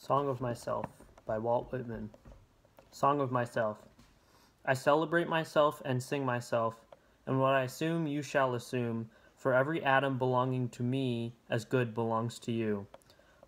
Song of Myself by Walt Whitman. Song of Myself. I celebrate myself and sing myself, and what I assume you shall assume, for every atom belonging to me as good belongs to you.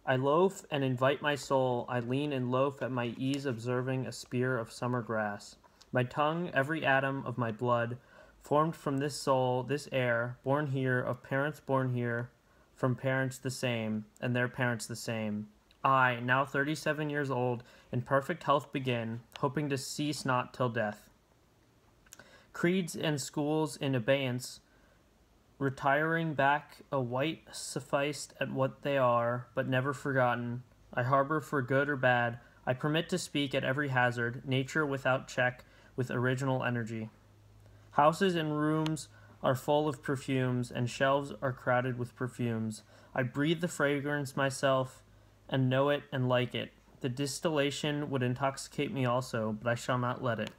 I loaf and invite my soul, I lean and loaf at my ease observing a spear of summer grass. My tongue, every atom of my blood, formed from this soul, this air, born here, of parents born here, from parents the same, and their parents the same. I, now 37 years old, in perfect health begin, hoping to cease not till death. Creeds and schools in abeyance, retiring back a white sufficed at what they are, but never forgotten. I harbor for good or bad. I permit to speak at every hazard, nature without check, with original energy. Houses and rooms are full of perfumes, and shelves are crowded with perfumes. I breathe the fragrance myself, and know it and like it. The distillation would intoxicate me also, but I shall not let it.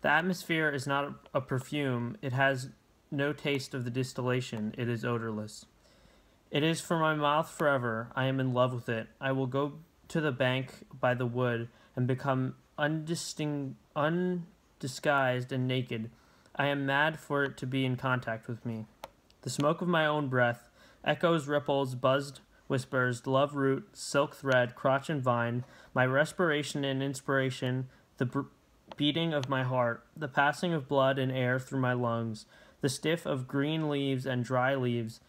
The atmosphere is not a perfume. It has no taste of the distillation. It is odorless. It is for my mouth forever. I am in love with it. I will go to the bank by the wood and become undisguised and naked. I am mad for it to be in contact with me. The smoke of my own breath, echoes, ripples, buzzed whispers, love root, silk thread, crotch and vine, my respiration and inspiration, the beating of my heart, the passing of blood and air through my lungs, the stiff of green leaves and dry leaves,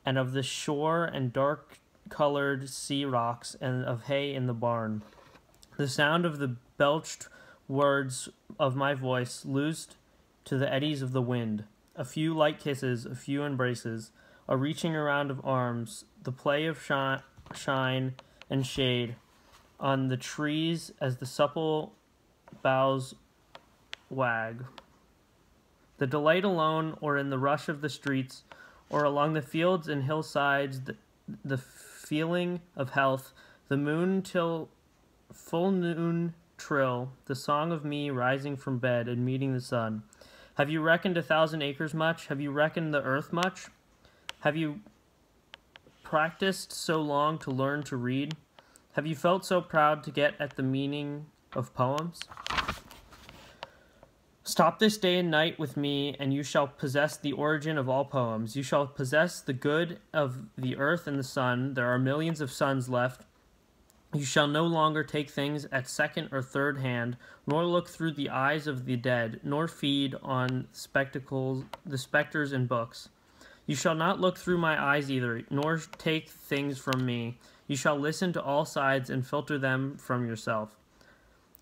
and of the shore and dark-colored sea rocks, and of hay in the barn. The sound of the belched words of my voice loosed to the eddies of the wind, a few light kisses, a few embraces, a reaching around of arms, the play of shine and shade on the trees as the supple boughs wag. The delight alone, or in the rush of the streets, or along the fields and hillsides, the feeling of health, the moon till full noon trill, the song of me rising from bed and meeting the sun. Have you reckoned 1,000 acres much? Have you reckoned the earth much? Have you practiced so long to learn to read? Have you felt so proud to get at the meaning of poems? Stop this day and night with me, and you shall possess the origin of all poems. You shall possess the good of the earth and the sun. There are millions of suns left. You shall no longer take things at second or third hand, nor look through the eyes of the dead, nor feed on the specters in books. You shall not look through my eyes either, nor take things from me. You shall listen to all sides and filter them from yourself.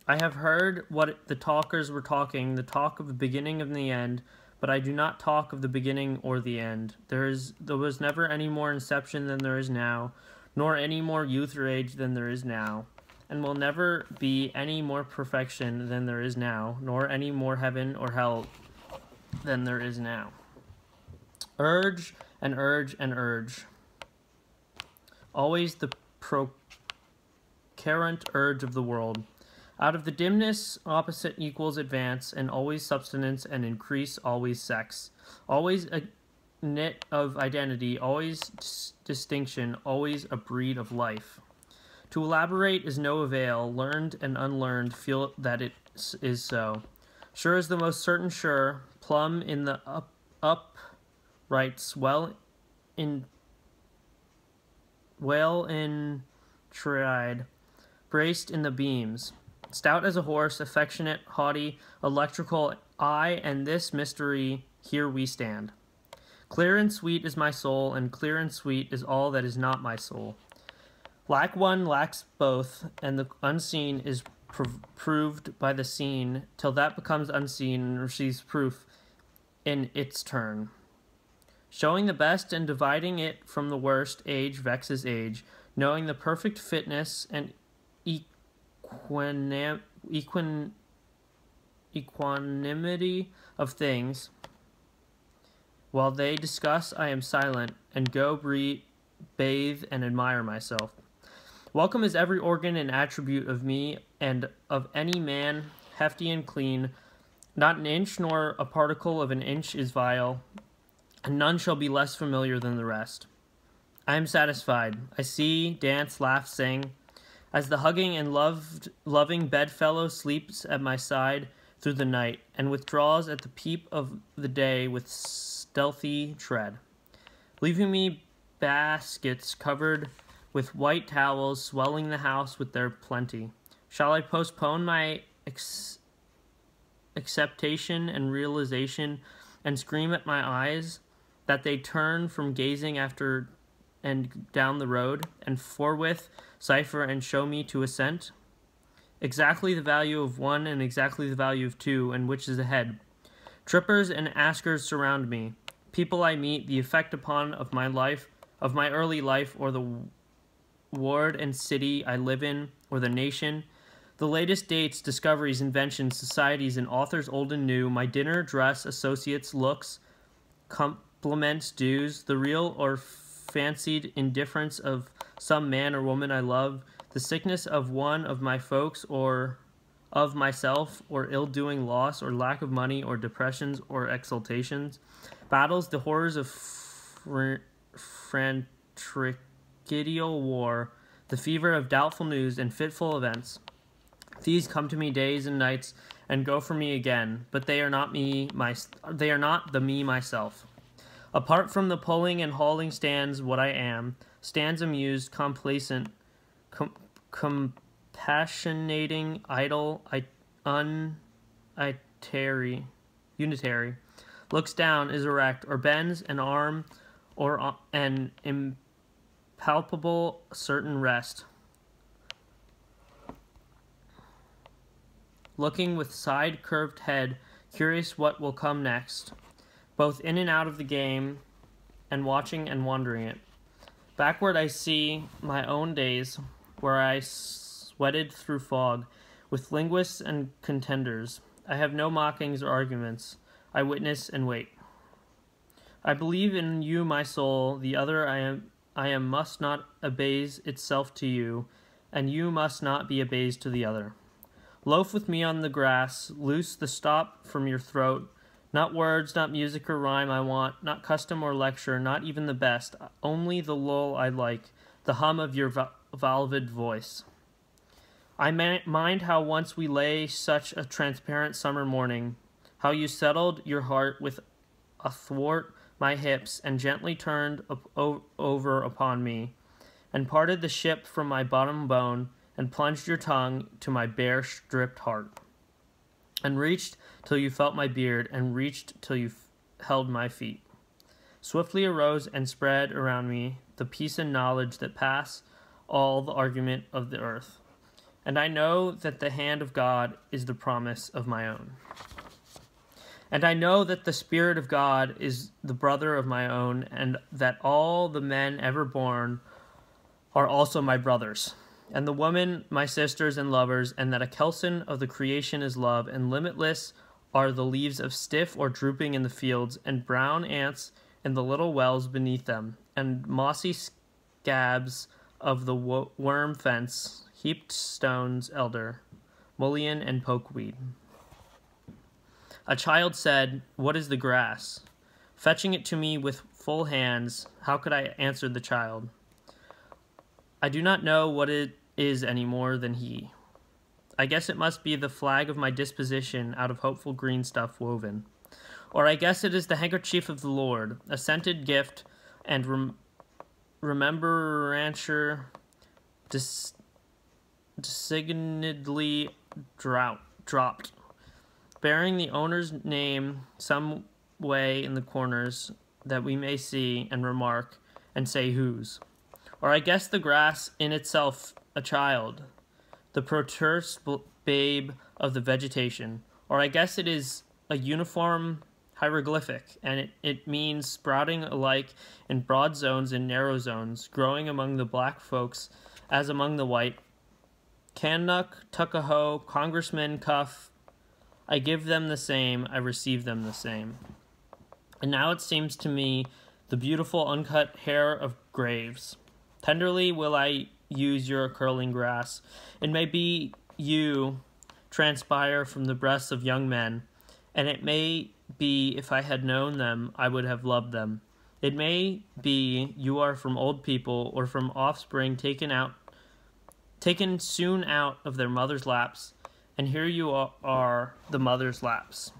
I have heard what the talkers were talking, the talk of the beginning and the end, but I do not talk of the beginning or the end. There was never any more inception than there is now, nor any more youth or age than there is now, and will never be any more perfection than there is now, nor any more heaven or hell than there is now. Urge and urge and urge. Always the procurrent urge of the world. Out of the dimness, opposite equals advance, and always substance and increase, always sex. Always a knit of identity, always distinction, always a breed of life. To elaborate is no avail. Learned and unlearned feel that it is so. Sure is the most certain sure, plumb in the uprights, well in tried, braced in the beams. Stout as a horse, affectionate, haughty, electrical, I and this mystery, here we stand. Clear and sweet is my soul, and clear and sweet is all that is not my soul. Lack one lacks both, and the unseen is proved by the seen, till that becomes unseen and receives proof in its turn. Showing the best and dividing it from the worst, age vexes age, knowing the perfect fitness and equanimity of things. While they discuss, I am silent, and go bathe and admire myself. Welcome is every organ and attribute of me and of any man, hefty and clean. Not an inch nor a particle of an inch is vile, and none shall be less familiar than the rest. I am satisfied. I see, dance, laugh, sing. as the hugging and loving bedfellow sleeps at my side through the night, and withdraws at the peep of the day with stealthy tread, leaving me baskets covered with white towels, swelling the house with their plenty. Shall I postpone my acceptation and realization, and scream at my eyes that they turn from gazing after and down the road, and forthwith cipher and show me to assent? Exactly the value of one, and exactly the value of two, and which is ahead. Trippers and askers surround me. People I meet, the effect upon of my life, of my early life, or the ward and city I live in, or the nation, the latest dates, discoveries, inventions, societies, and authors old and new, my dinner, dress, associates, looks, compliments, dues, the real or fancied indifference of some man or woman I love, the sickness of one of my folks, or of myself, or ill-doing, loss, or lack of money, or depressions, or exultations, battles, the horrors of fratricidal war, the fever of doubtful news, and fitful events. These come to me days and nights, and go from me again, but they are not the me myself. Apart from the pulling and hauling stands what I am, stands amused, complacent, compassionating, idle, unitary, looks down, is erect, or bends an arm, or an impalpable certain rest, looking with side-curved head, curious what will come next, both in and out of the game, and watching and wondering it. Backward I see my own days, where I sweated through fog, with linguists and contenders. I have no mockings or arguments. I witness and wait. I believe in you, my soul. The other I am must not abase itself to you, and you must not be abased to the other. Loaf with me on the grass, loose the stop from your throat. Not words, not music or rhyme I want, not custom or lecture, not even the best, only the lull I like, the hum of your velvet voice. I mind how once we lay such a transparent summer morning, how you settled your heart with athwart my hips and gently turned over upon me, and parted the ship from my bottom bone, and plunged your tongue to my bare stripped heart, and reached till you felt my beard, and reached till you held my feet. Swiftly arose and spread around me the peace and knowledge that pass all the argument of the earth. And I know that the hand of God is the promise of my own. And I know that the Spirit of God is the brother of my own, and that all the men ever born are also my brothers, and the women my sisters and lovers, and that a kelson of the creation is love, and limitless are the leaves of stiff or drooping in the fields, and brown ants in the little wells beneath them, and mossy scabs of the worm fence, heaped stones, elder, mullein, and pokeweed. A child said, "What is the grass?" Fetching it to me with full hands, how could I answer the child? I do not know what it is any more than he. I guess it must be the flag of my disposition out of hopeful green stuff woven. Or I guess it is the handkerchief of the Lord, a scented gift, and remembrancer designedly dropped, bearing the owner's name some way in the corners, that we may see and remark and say whose. Or I guess the grass in itself a child, the proterse babe of the vegetation. Or I guess it is a uniform hieroglyphic, and it means sprouting alike in broad zones and narrow zones, growing among the black folks as among the white. Canuck, Tuckahoe, Congressman, Cuff, I give them the same, I receive them the same. And now it seems to me the beautiful uncut hair of graves. Tenderly will I use your curling grass. It may be you transpire from the breasts of young men, and it may be if I had known them, I would have loved them. It may be you are from old people, or from offspring taken taken soon out of their mother's laps, and here you are the mother's laps.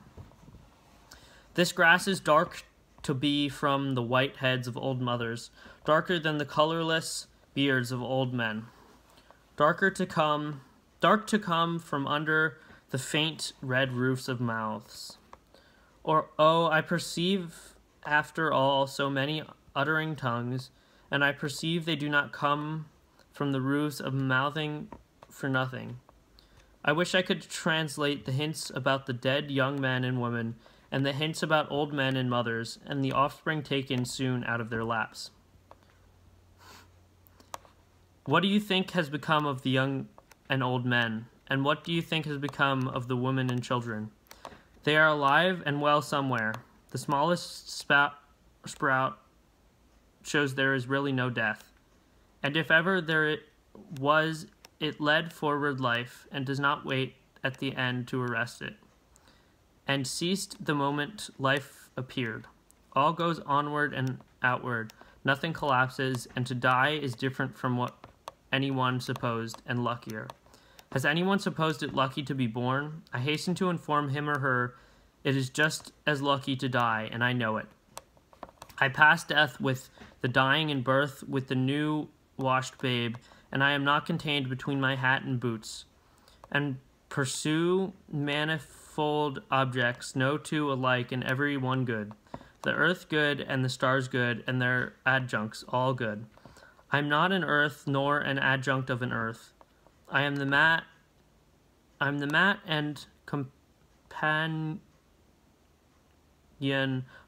This grass is dark to be from the white heads of old mothers, darker than the colorless beards of old men, dark to come from under the faint red roofs of mouths. Or, oh, I perceive after all so many uttering tongues, and I perceive they do not come from the roofs of mouthing for nothing. I wish I could translate the hints about the dead young men and women, and the hints about old men and mothers, and the offspring taken soon out of their laps. What do you think has become of the young and old men? And what do you think has become of the women and children? They are alive and well somewhere. The smallest sprout shows there is really no death. And if ever there was, it led forward life, and does not wait at the end to arrest it, and ceased the moment life appeared. All goes onward and outward. Nothing collapses, and to die is different from what anyone supposed, and luckier. Has anyone supposed it lucky to be born? I hasten to inform him or her it is just as lucky to die, and I know it. I pass death with the dying and birth with the new washed babe, and I am not contained between my hat and boots, and pursue manifold objects, no two alike and every one good. The earth good, and the stars good, and their adjuncts all good. I am not an earth, nor an adjunct of an earth. I am the mat and companion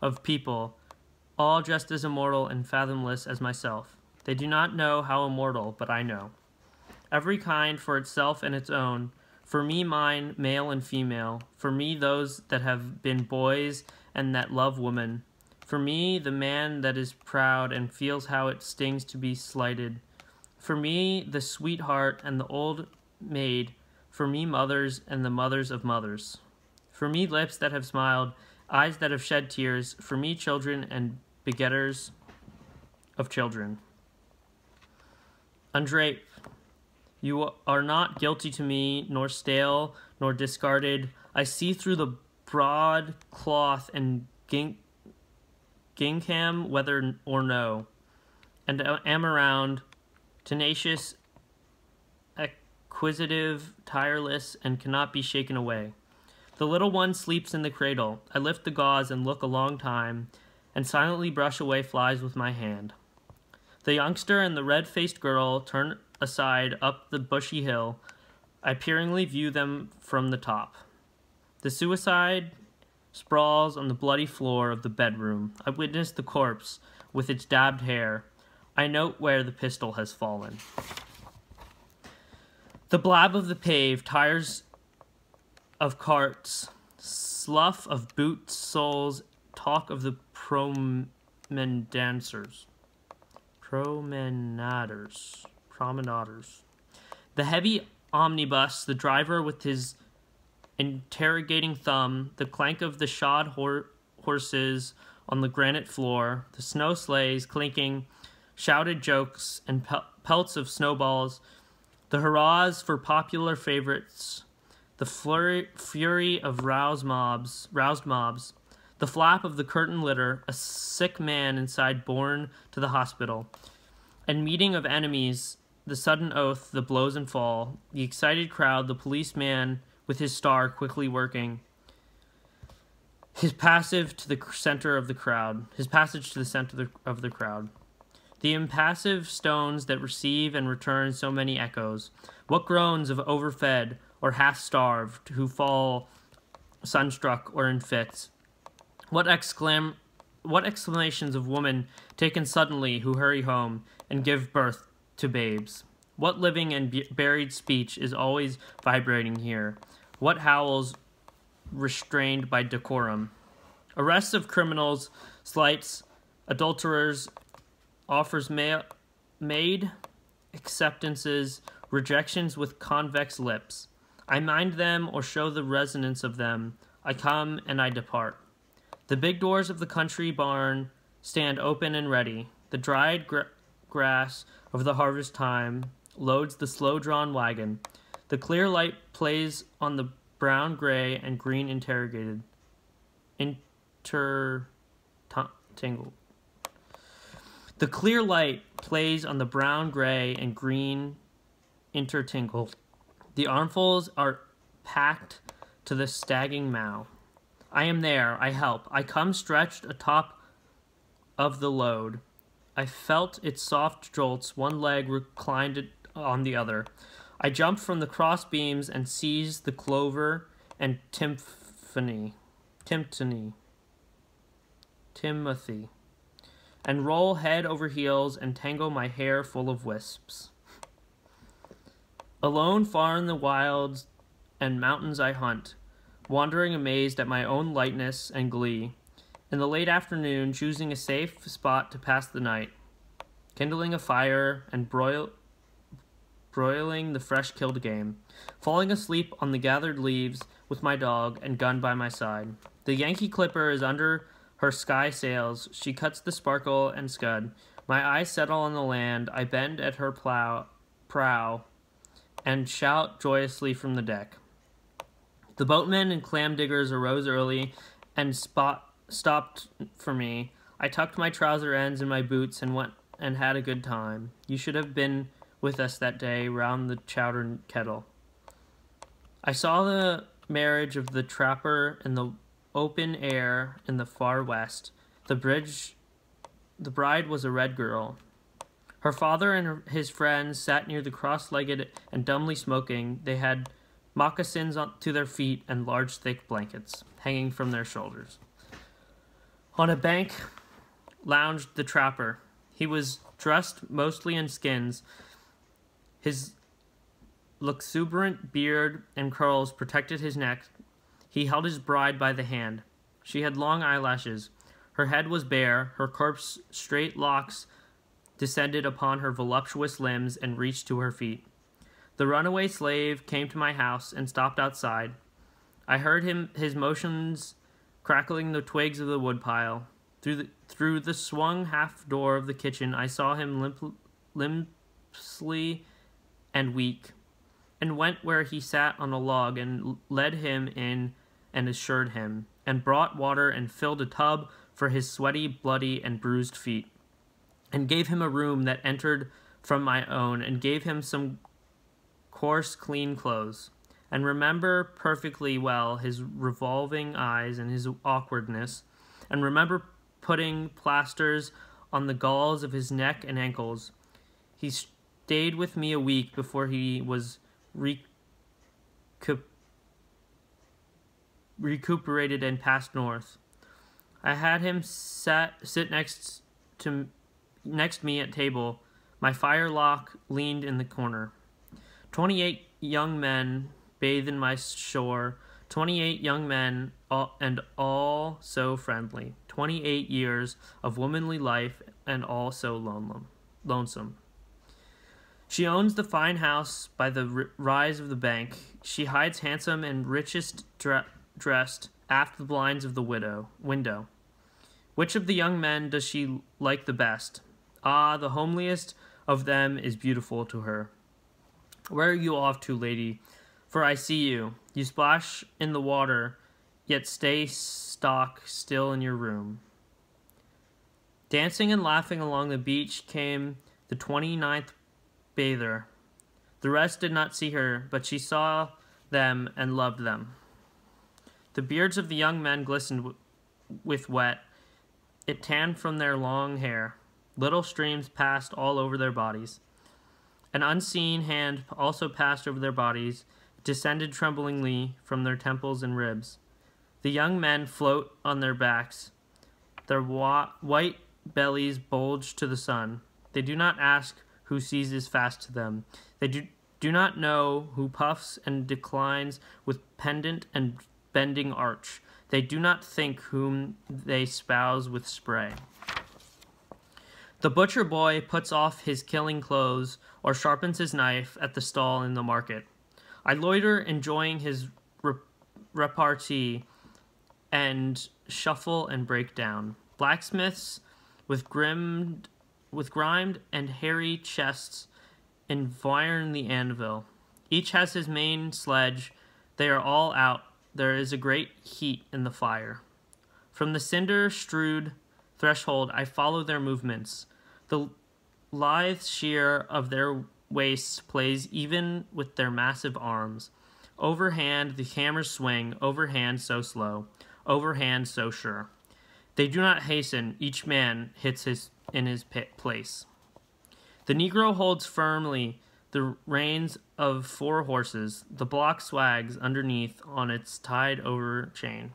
of people, all just as immortal and fathomless as myself. They do not know how immortal, but I know. Every kind for itself and its own, for me mine, male and female, for me those that have been boys and that love women, for me the man that is proud and feels how it stings to be slighted, for me the sweetheart and the old maid, for me mothers and the mothers of mothers, for me lips that have smiled, eyes that have shed tears, for me children and begetters of children. Undrape. You are not guilty to me, nor stale, nor discarded. I see through the broad cloth and gingham, whether or no, and am around, tenacious, acquisitive, tireless, and cannot be shaken away. The little one sleeps in the cradle. I lift the gauze and look a long time, and silently brush away flies with my hand. The youngster and the red-faced girl turn aside up the bushy hill. I peeringly view them from the top. The suicide sprawls on the bloody floor of the bedroom. I witness the corpse with its dabbed hair. I note where the pistol has fallen. The blab of the pave, tires of carts, slough of boot soles, talk of the promenaders. The heavy omnibus, the driver with his interrogating thumb, the clank of the shod horses on the granite floor, the snow sleighs clinking, shouted jokes and pelts of snowballs, the hurrahs for popular favorites, the fury of roused mobs, the flap of the curtain litter, a sick man inside borne to the hospital, and meeting of enemies, the sudden oath, the blows and fall, the excited crowd, the policeman with his star quickly working, his passage to the center of the crowd, the impassive stones that receive and return so many echoes, what groans of overfed or half-starved who fall sunstruck or in fits, what exclamations of women taken suddenly who hurry home and give birth to babes. What living and buried speech is always vibrating here? What howls restrained by decorum? Arrests of criminals, slights, adulterers, offers made, acceptances, rejections with convex lips. I mind them or show the resonance of them. I come and I depart. The big doors of the country barn stand open and ready. The dried grass of the harvest time loads the slow-drawn wagon. The clear light plays on the brown, gray, and green intertangled. The clear light plays on the brown, gray, and green intertangled. The armfuls are packed to the stagging mow. I am there. I help. I come stretched atop of the load. I felt its soft jolts, one leg reclined on the other. I jumped from the cross beams and seized the clover and Timothy, and roll head over heels and tangle my hair full of wisps. Alone far in the wilds and mountains I hunt, wandering amazed at my own lightness and glee. In the late afternoon, choosing a safe spot to pass the night, kindling a fire and broiling the fresh-killed game, falling asleep on the gathered leaves with my dog and gun by my side. The Yankee Clipper is under her sky sails. She cuts the sparkle and scud. My eyes settle on the land. I bend at her prow and shout joyously from the deck. The boatmen and clam diggers arose early and stopped for me. I tucked my trouser ends in my boots and went and had a good time. You should have been with us that day round the chowder kettle. I saw the marriage of the trapper in the open air in the far west. The bride was a red girl. Her father and his friends sat near the cross-legged and dumbly smoking. They had moccasins to their feet and large thick blankets hanging from their shoulders. On a bank lounged the trapper. He was dressed mostly in skins. His luxuriant beard and curls protected his neck. He held his bride by the hand. She had long eyelashes. Her head was bare. Her corpse straight locks descended upon her voluptuous limbs and reached to her feet. The runaway slave came to my house and stopped outside. I heard his motions crackling the twigs of the woodpile. Through the swung half door of the kitchen, I saw him limply and weak, and went where he sat on a log and led him in and assured him, and brought water and filled a tub for his sweaty, bloody, and bruised feet, and gave him a room that entered from my own, and gave him some coarse, clean clothes, and remember perfectly well his revolving eyes and his awkwardness, and remember putting plasters on the galls of his neck and ankles. He stayed with me a week before he was recuperated and passed north. I had him sit next me at table. My firelock leaned in the corner. 28 young men bathe in my shore. 28 young men, and all so friendly. 28 years of womanly life, and all so lonesome. She owns the fine house by the rise of the bank. She hides handsome and richest dressed aft the blinds of the window. Which of the young men does she like the best? Ah, the homeliest of them is beautiful to her. Where are you off to, lady? For I see you. You splash in the water, yet stay stock still in your room. Dancing and laughing along the beach came the 29th bather. The rest did not see her, but she saw them and loved them. The beards of the young men glistened with wet. It tanned from their long hair. Little streams passed all over their bodies. An unseen hand also passed over their bodies, descended tremblingly from their temples and ribs. The young men float on their backs. Their white bellies bulge to the sun. They do not ask who seizes fast to them. They do not know who puffs and declines with pendant and bending arch. They do not think whom they spouse with spray. The butcher boy puts off his killing clothes or sharpens his knife at the stall in the market. I loiter, enjoying his repartee, and shuffle and break down. Blacksmiths with grimed and hairy chests environ the anvil. Each has his main sledge. They are all out. There is a great heat in the fire. From the cinder-strewed threshold I follow their movements. The lithe sheer of their waists plays even with their massive arms. Overhand the hammers swing, overhand so slow, overhand so sure. They do not hasten, each man hits in his place. The Negro holds firmly the reins of 4 horses. The block swags underneath on its tied-over chain.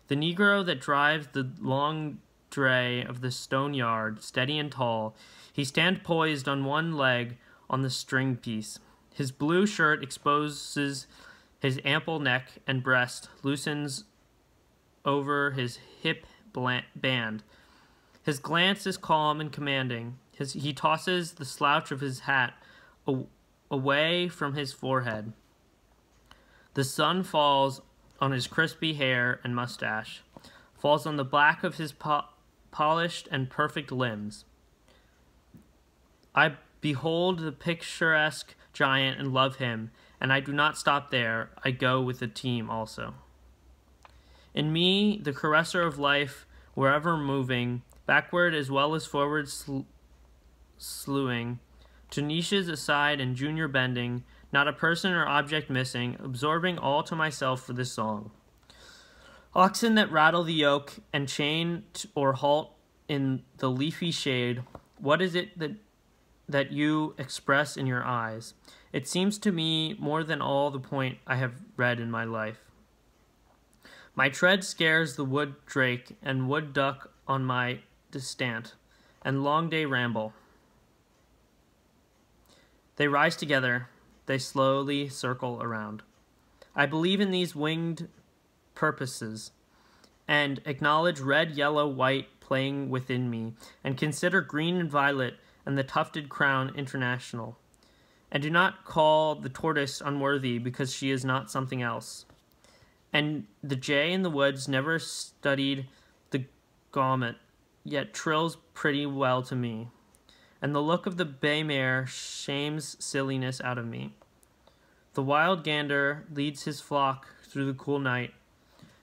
The Negro that drives the long dray of the stone yard, steady and tall, he stands poised on one leg on the string piece. His blue shirt exposes his ample neck and breast, loosens over his hip band. His glance is calm and commanding. He tosses the slouch of his hat away from his forehead. The sun falls on his crispy hair and mustache, falls on the black of his polished and perfect limbs. I behold the picturesque giant and love him, and I do not stop there. I go with the team also. In me, the caresser of life, wherever moving, backward as well as forward slewing, to niches aside and junior bending, not a person or object missing, absorbing all to myself for this song. Oxen that rattle the yoke and chain or halt in the leafy shade, what is it that you express in your eyes? It seems to me more than all the point I have read in my life. My tread scares the wood drake and wood duck on my descant, and long day ramble. They rise together, they slowly circle around. I believe in these winged purposes, and acknowledge red, yellow, white playing within me, and consider green and violet and the tufted crown international, and do not call the tortoise unworthy because she is not something else. And the jay in the woods never studied the gamut, yet trills pretty well to me. And the look of the bay mare shames silliness out of me. The wild gander leads his flock through the cool night.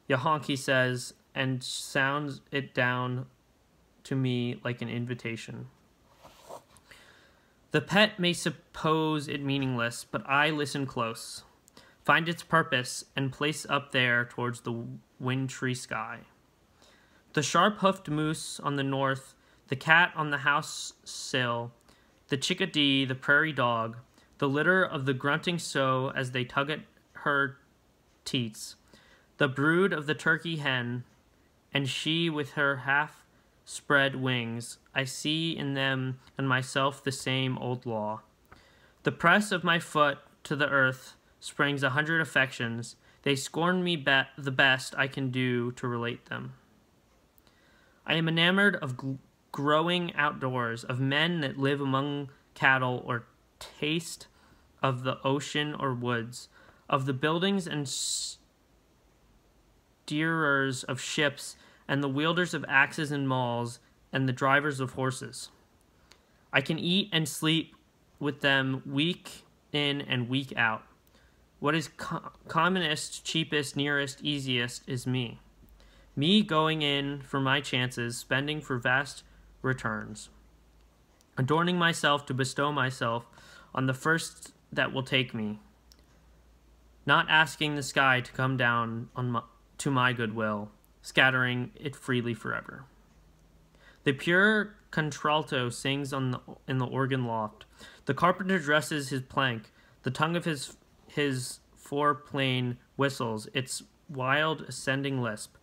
Yahonk, he says, and sounds it down to me like an invitation. The pet may suppose it meaningless, but I listen close, find its purpose, and place up there towards the wintry sky. The sharp-hoofed moose on the north, the cat on the house sill, the chickadee, the prairie dog, the litter of the grunting sow as they tug at her teats, the brood of the turkey hen, and she with her half-spread wings, I see in them and myself the same old law. The press of my foot to the earth springs 100 affections. They scorn me the best I can do to relate them. I am enamored of growing outdoors, of men that live among cattle or taste of the ocean or woods, of the buildings and steerers of ships and the wielders of axes and mauls and the drivers of horses. I can eat and sleep with them week in and week out. What is commonest, cheapest, nearest, easiest is me. Me going in for my chances, spending for vast returns. Adorning myself to bestow myself on the first that will take me. Not asking the sky to come down to my goodwill, scattering it freely forever. The pure contralto sings in the organ loft. The carpenter dresses his plank. The tongue of his foreplane whistles its wild ascending lisp.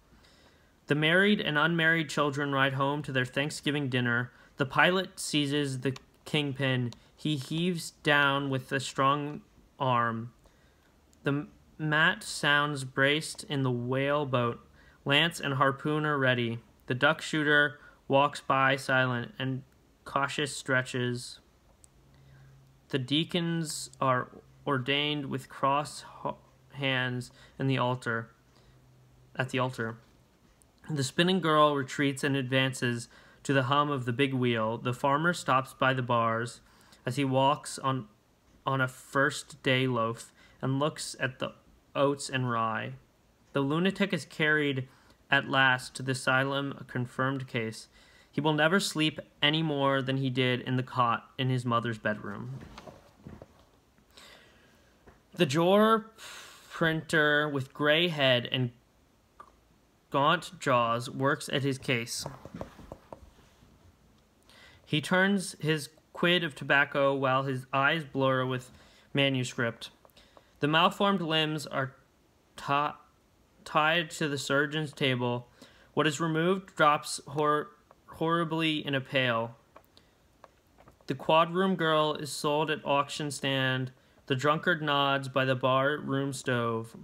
The married and unmarried children ride home to their Thanksgiving dinner. The pilot seizes the kingpin. He heaves down with a strong arm. The mat sounds braced in the whale boat. Lance and harpoon are ready. The duck shooter walks by silent and cautious stretches. The deacons are ordained with crossed hands at the altar. The spinning girl retreats and advances to the hum of the big wheel. The farmer stops by the bars as he walks on on a first-day loaf and looks at the oats and rye. The lunatic is carried at last to the asylum, a confirmed case. He will never sleep any more than he did in the cot in his mother's bedroom. The Jor printer with gray head and gaunt jaws works at his case. He turns his quid of tobacco while his eyes blur with manuscript. The malformed limbs are tied to the surgeon's table. What is removed drops horribly in a pail. The quadroom girl is sold at auction stand. The drunkard nods by the bar room stove.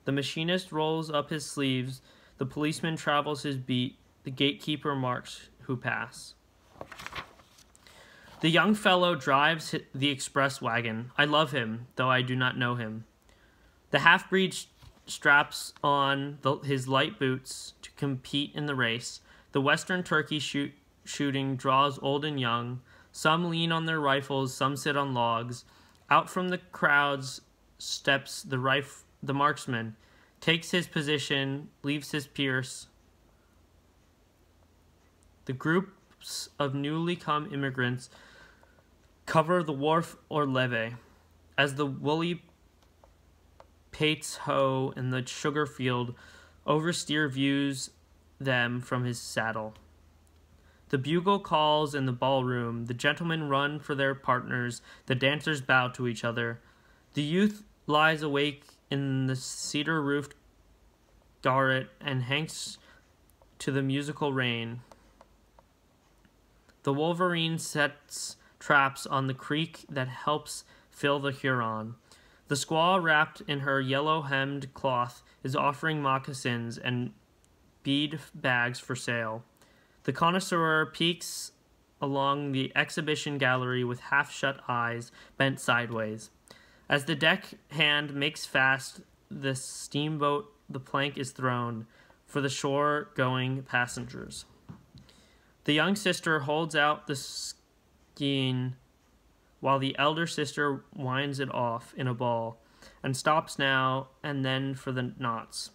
The machinist rolls up his sleeves. The policeman travels his beat. The gatekeeper marks who pass. The young fellow drives the express wagon. I love him, though I do not know him. The half-breed straps on his light boots to compete in the race. The western turkey shooting draws old and young. Some lean on their rifles, some sit on logs. Out from the crowds steps the marksman, takes his position, leaves his pierce. The groups of newly come immigrants cover the wharf or levee. As the woolly pates hoe in the sugar field, oversteer views them from his saddle. The bugle calls in the ballroom. The gentlemen run for their partners. The dancers bow to each other. The youth lies awake in the cedar-roofed garret and hangs to the musical rain. The wolverine sets traps on the creek that helps fill the Huron. The squaw, wrapped in her yellow-hemmed cloth, is offering moccasins and bead bags for sale. The connoisseur peeks along the exhibition gallery with half-shut eyes bent sideways. As the deckhand makes fast the steamboat, the plank is thrown for the shore-going passengers. The young sister holds out the skein while the elder sister winds it off in a ball and stops now and then for the knots.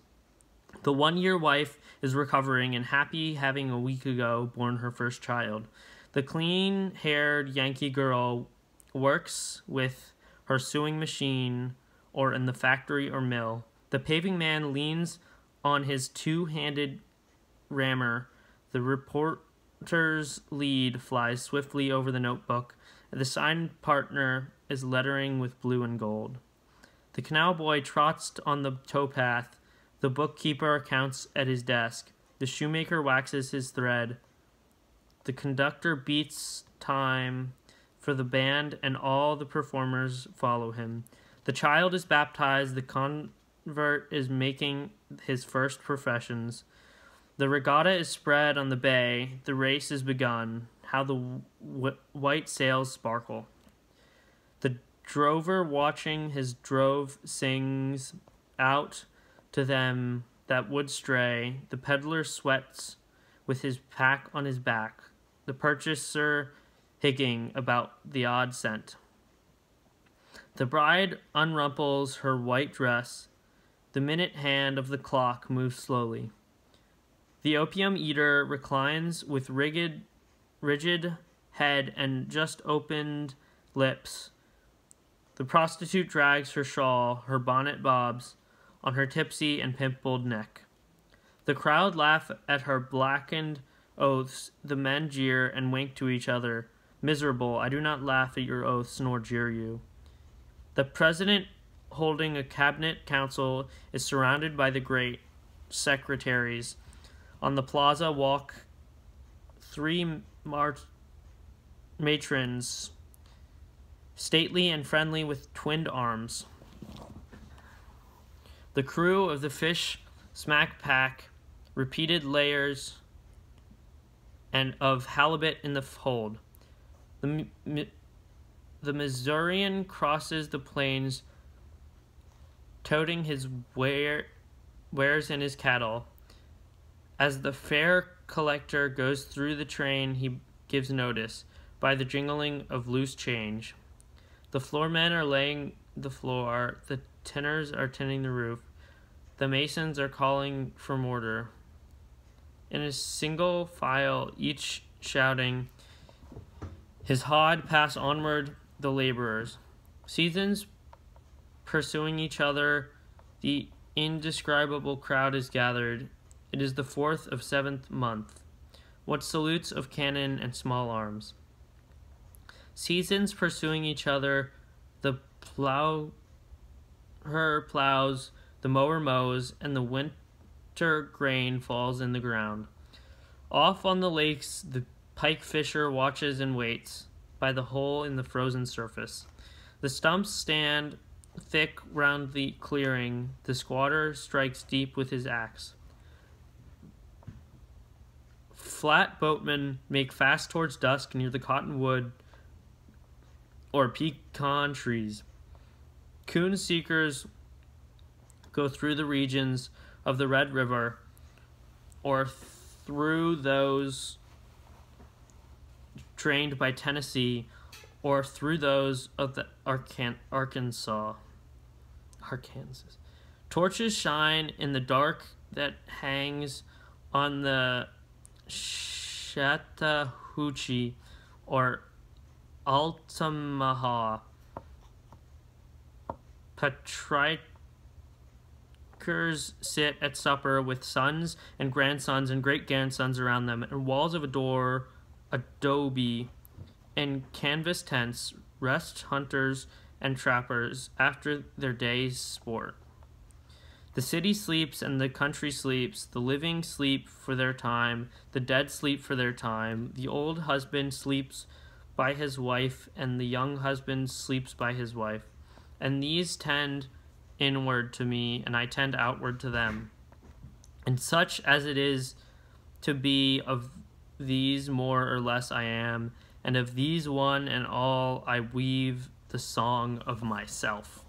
The one-year wife is recovering and happy, having a week ago born her first child. The clean-haired Yankee girl works with her sewing machine or in the factory or mill. The paving man leans on his two-handed rammer. The reporter's lead flies swiftly over the notebook. The sign partner is lettering with blue and gold. The canal boy trots on the towpath. The bookkeeper counts at his desk. The shoemaker waxes his thread. The conductor beats time for the band, and all the performers follow him. The child is baptized. The convert is making his first professions. The regatta is spread on the bay. The race is begun. How the white sails sparkle. The drover watching his drove sings out to them that would stray. The peddler sweats with his pack on his back. The purchaser higging about the odd cent. The bride unrumples her white dress. The minute hand of the clock moves slowly. The opium eater reclines with rigid head and just opened lips. The prostitute drags her shawl, her bonnet bobs on her tipsy and pimpled neck. The crowd laugh at her blackened oaths. The men jeer and wink to each other. Miserable, I do not laugh at your oaths nor jeer you. The president, holding a cabinet council, is surrounded by the great secretaries. On the plaza walk three matrons, stately and friendly with twinned arms. The crew of the fish smack pack, repeated layers and of halibut in the hold. The Missourian crosses the plains, toting his wares and his cattle. As the fare collector goes through the train, he gives notice by the jingling of loose change. The floormen are laying the floor, the tinners are tinning the roof, the masons are calling for mortar. In a single file, each shouting his hod, pass onward the laborers. Seasons pursuing each other, the indescribable crowd is gathered. It is the 4th of 7th month. What salutes of cannon and small arms. Seasons pursuing each other, the plower plows, the mower mows, and the winter grain falls in the ground. Off on the lakes, the pike fisher watches and waits by the hole in the frozen surface. The stumps stand thick round the clearing. The squatter strikes deep with his axe. Flat boatmen make fast towards dusk near the cottonwood or pecan trees. Coon seekers go through the regions of the Red River or through those drained by Tennessee or through those of the Arkansas. Torches shine in the dark that hangs on the Chattahoochee or Altamaha. Patriarchs sit at supper with sons and grandsons and great-grandsons around them, and walls of adobe and canvas tents rest hunters and trappers after their day's sport. The city sleeps and the country sleeps, the living sleep for their time, the dead sleep for their time, the old husband sleeps by his wife, and the young husband sleeps by his wife. And these tend inward to me, and I tend outward to them. And such as it is to be of these more or less I am, and of these one and all I weave the song of myself.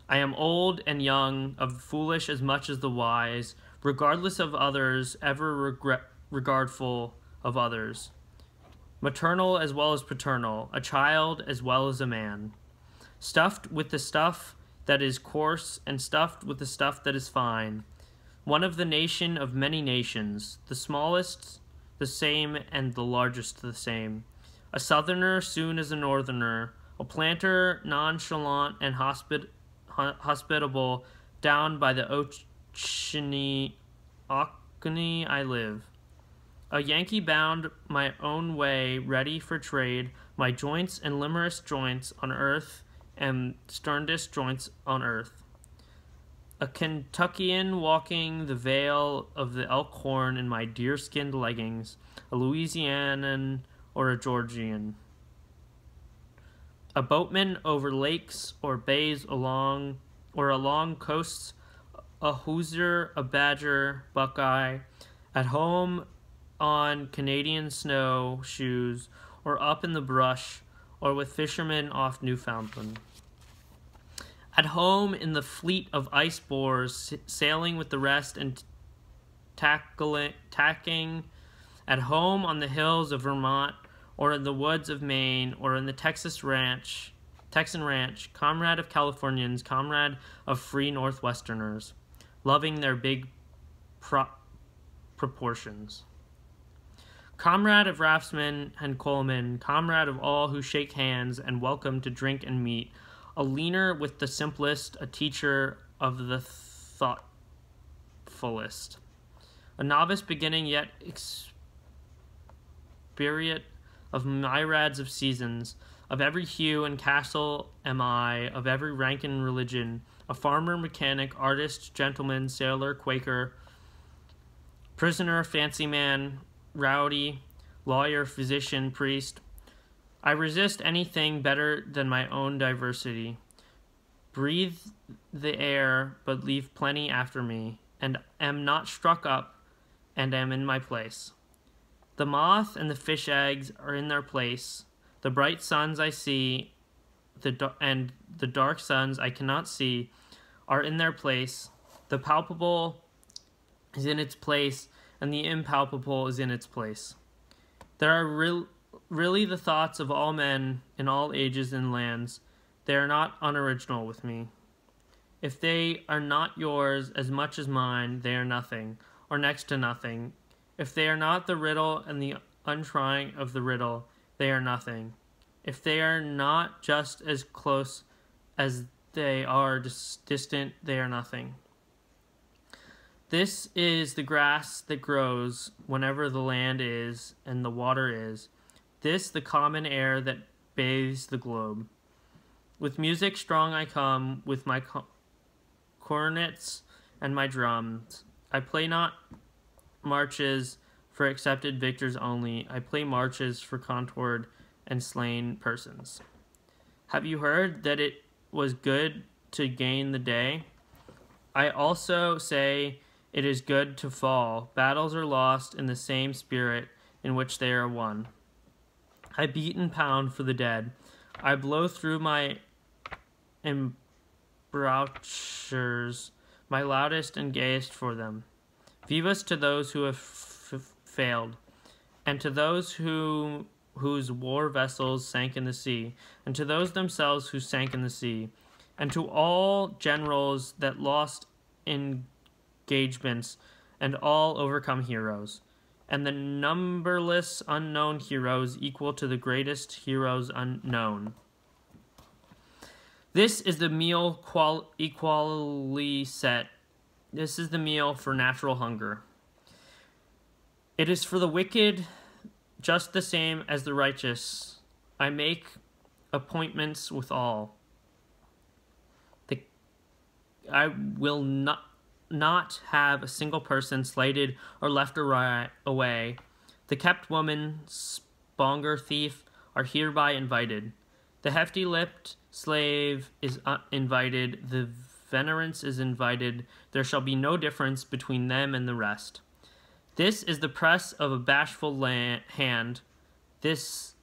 I am old and young, of the foolish as much as the wise, regardless of others, ever regardful of others. Maternal as well as paternal, a child as well as a man. Stuffed with the stuff that is coarse, and stuffed with the stuff that is fine. One of the nation of many nations, the smallest the same and the largest the same. A southerner soon as a northerner, a planter nonchalant and hospitable, down by the Oconee I live. A Yankee bound my own way, ready for trade, my joints and limmerest joints on earth and sterndest joints on earth. A Kentuckian walking the vale of the Elkhorn in my deer-skinned leggings, a Louisianan or a Georgian. A boatman over lakes or bays along coasts, a Hoosier, a Badger, Buckeye, at home on Canadian snow shoes, or up in the brush, or with fishermen off Newfoundland. At home in the fleet of ice boars, sailing with the rest and tacking. At home on the hills of Vermont, or in the woods of Maine, or in the Texan ranch, comrade of Californians, comrade of free Northwesterners, loving their big proportions. Comrade of raftsmen and coalmen, comrade of all who shake hands and welcome to drink and meat, a leaner with the simplest, a teacher of the thoughtfulest, a novice beginning yet experiate of myriads of seasons, of every hue and castle am I, of every rank and religion, a farmer, mechanic, artist, gentleman, sailor, Quaker, prisoner, fancy man, rowdy, lawyer, physician, priest. I resist anything better than my own diversity. Breathe the air, but leave plenty after me, and am not struck up, and am in my place. The moth and the fish eggs are in their place. The bright suns I see, and the dark suns I cannot see, are in their place. The palpable is in its place, and the impalpable is in its place. There are really the thoughts of all men in all ages and lands. They are not unoriginal with me. If they are not yours as much as mine, they are nothing, or next to nothing. If they are not the riddle and the untrying of the riddle, they are nothing. If they are not just as close as they are distant, they are nothing. This is the grass that grows whenever the land is and the water is. This the common air that bathes the globe. With music strong I come, with my cornets and my drums. I play not marches for accepted victors only. I play marches for contoured and slain persons. Have you heard that it was good to gain the day? I also say it is good to fall. Battles are lost in the same spirit in which they are won. I beat and pound for the dead. I blow through my embouchures, my loudest and gayest for them. Vivas to those who have failed, and to those whose war vessels sank in the sea, and to those themselves who sank in the sea, and to all generals that lost engagements, and all overcome heroes, and the numberless unknown heroes equal to the greatest heroes unknown. This is the meal equally set. This is the meal for natural hunger. It is for the wicked just the same as the righteous. I make appointments with all. I will not have a single person slighted or left away. The kept woman, sponger, thief are hereby invited. The hefty-lipped slave is invited. The venerance is invited. There shall be no difference between them and the rest. This is the press of a bashful hand. This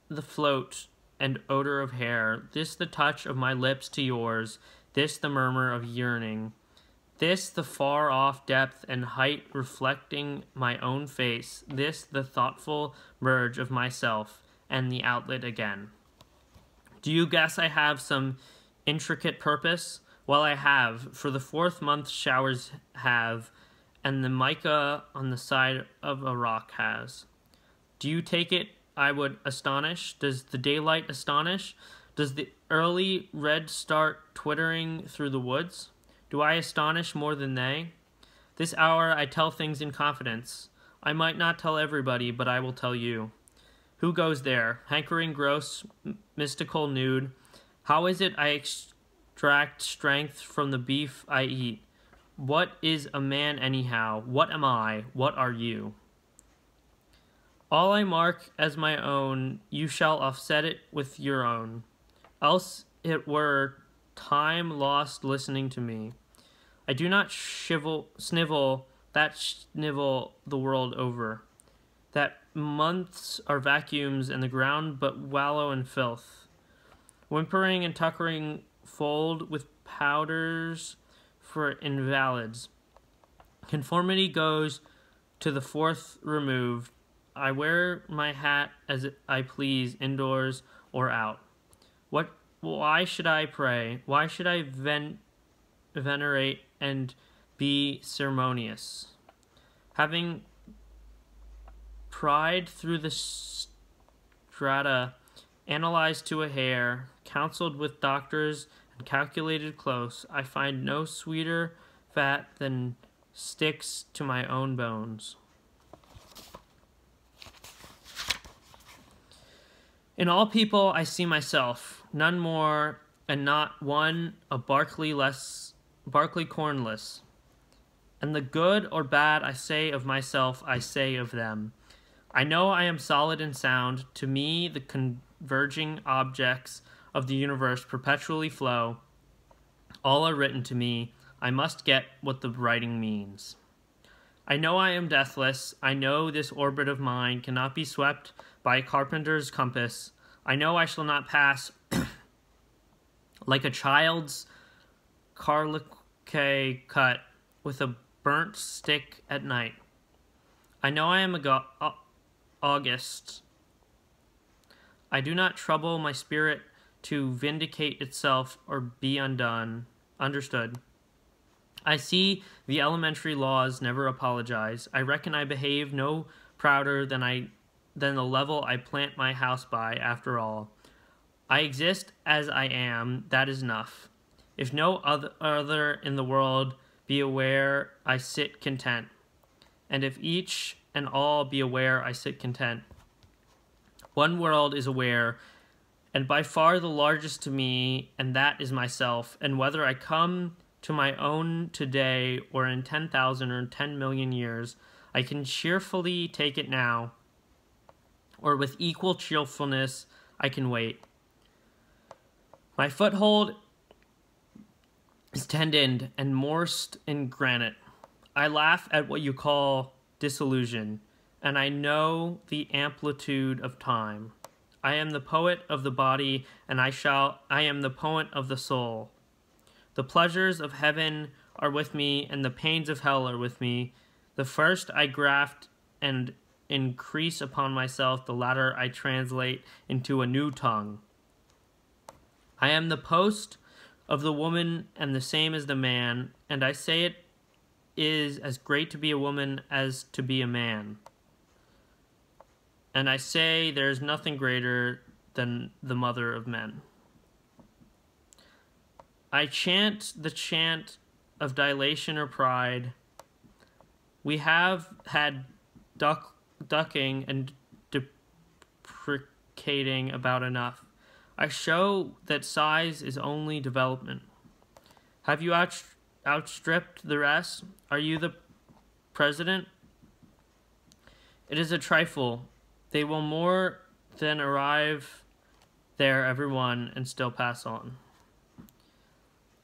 the float and odor of hair. This the touch of my lips to yours. This the murmur of yearning. This the far-off depth and height reflecting my own face. This the thoughtful merge of myself and the outlet again. Do you guess I have some intricate purpose? Well, I have, for the 4th month showers have, and the mica on the side of a rock has. Do you take it I would astonish? Does the daylight astonish? Does the early red start twittering through the woods? Do I astonish more than they? This hour I tell things in confidence. I might not tell everybody, but I will tell you. Who goes there? Hankering, gross, mystical, nude. How is it I extract strength from the beef I eat? What is a man anyhow? What am I? What are you? All I mark as my own, you shall offset it with your own. Else it were time lost listening to me. I do not snivel the world over. That months are vacuums and the ground but wallow in filth. Whimpering and tuckering fold with powders for invalids. Conformity goes to the 4th removed. I wear my hat as I please, indoors or out. Why should I pray? Why should I venerate and be ceremonious? Having pried through the strata, analyzed to a hair, counseled with doctors, and calculated close, I find no sweeter fat than sticks to my own bones. In all people I see myself, none more, and not one a Barclay cornless. And the good or bad I say of myself, I say of them. I know I am solid and sound. To me the converging objects of the universe perpetually flow. All are written to me. I must get what the writing means. I know I am deathless. I know this orbit of mine cannot be swept by a carpenter's compass. I know I shall not pass like a child's carlique cut with a burnt stick at night. I know I am August, I do not trouble my spirit to vindicate itself or be understood. I see the elementary laws never apologize. I reckon I behave no prouder than the level I plant my house by, after all. I exist as I am, that is enough. If no other in the world be aware, I sit content. And if each and all be aware, I sit content. One world is aware, and by far the largest to me, and that is myself. And whether I come to my own today, or in 10,000 or 10 million years, I can cheerfully take it now, or with equal cheerfulness I can wait. My foothold is tendoned and morsed in granite. I laugh at what you call disillusion, and I know the amplitude of time. I am the poet of the body, and I am the poet of the soul. The pleasures of heaven are with me, and the pains of hell are with me. The first I graft and increase upon myself, the latter I translate into a new tongue. I am the post of the woman and the same as the man, and I say it is as great to be a woman as to be a man. And I say there is nothing greater than the mother of men. I chant the chant of dilation or pride. We have had ducking and deprecating about enough. I show that size is only development. Have you outstripped the rest? Are you the president? It is a trifle. They will more than arrive there, everyone, and still pass on.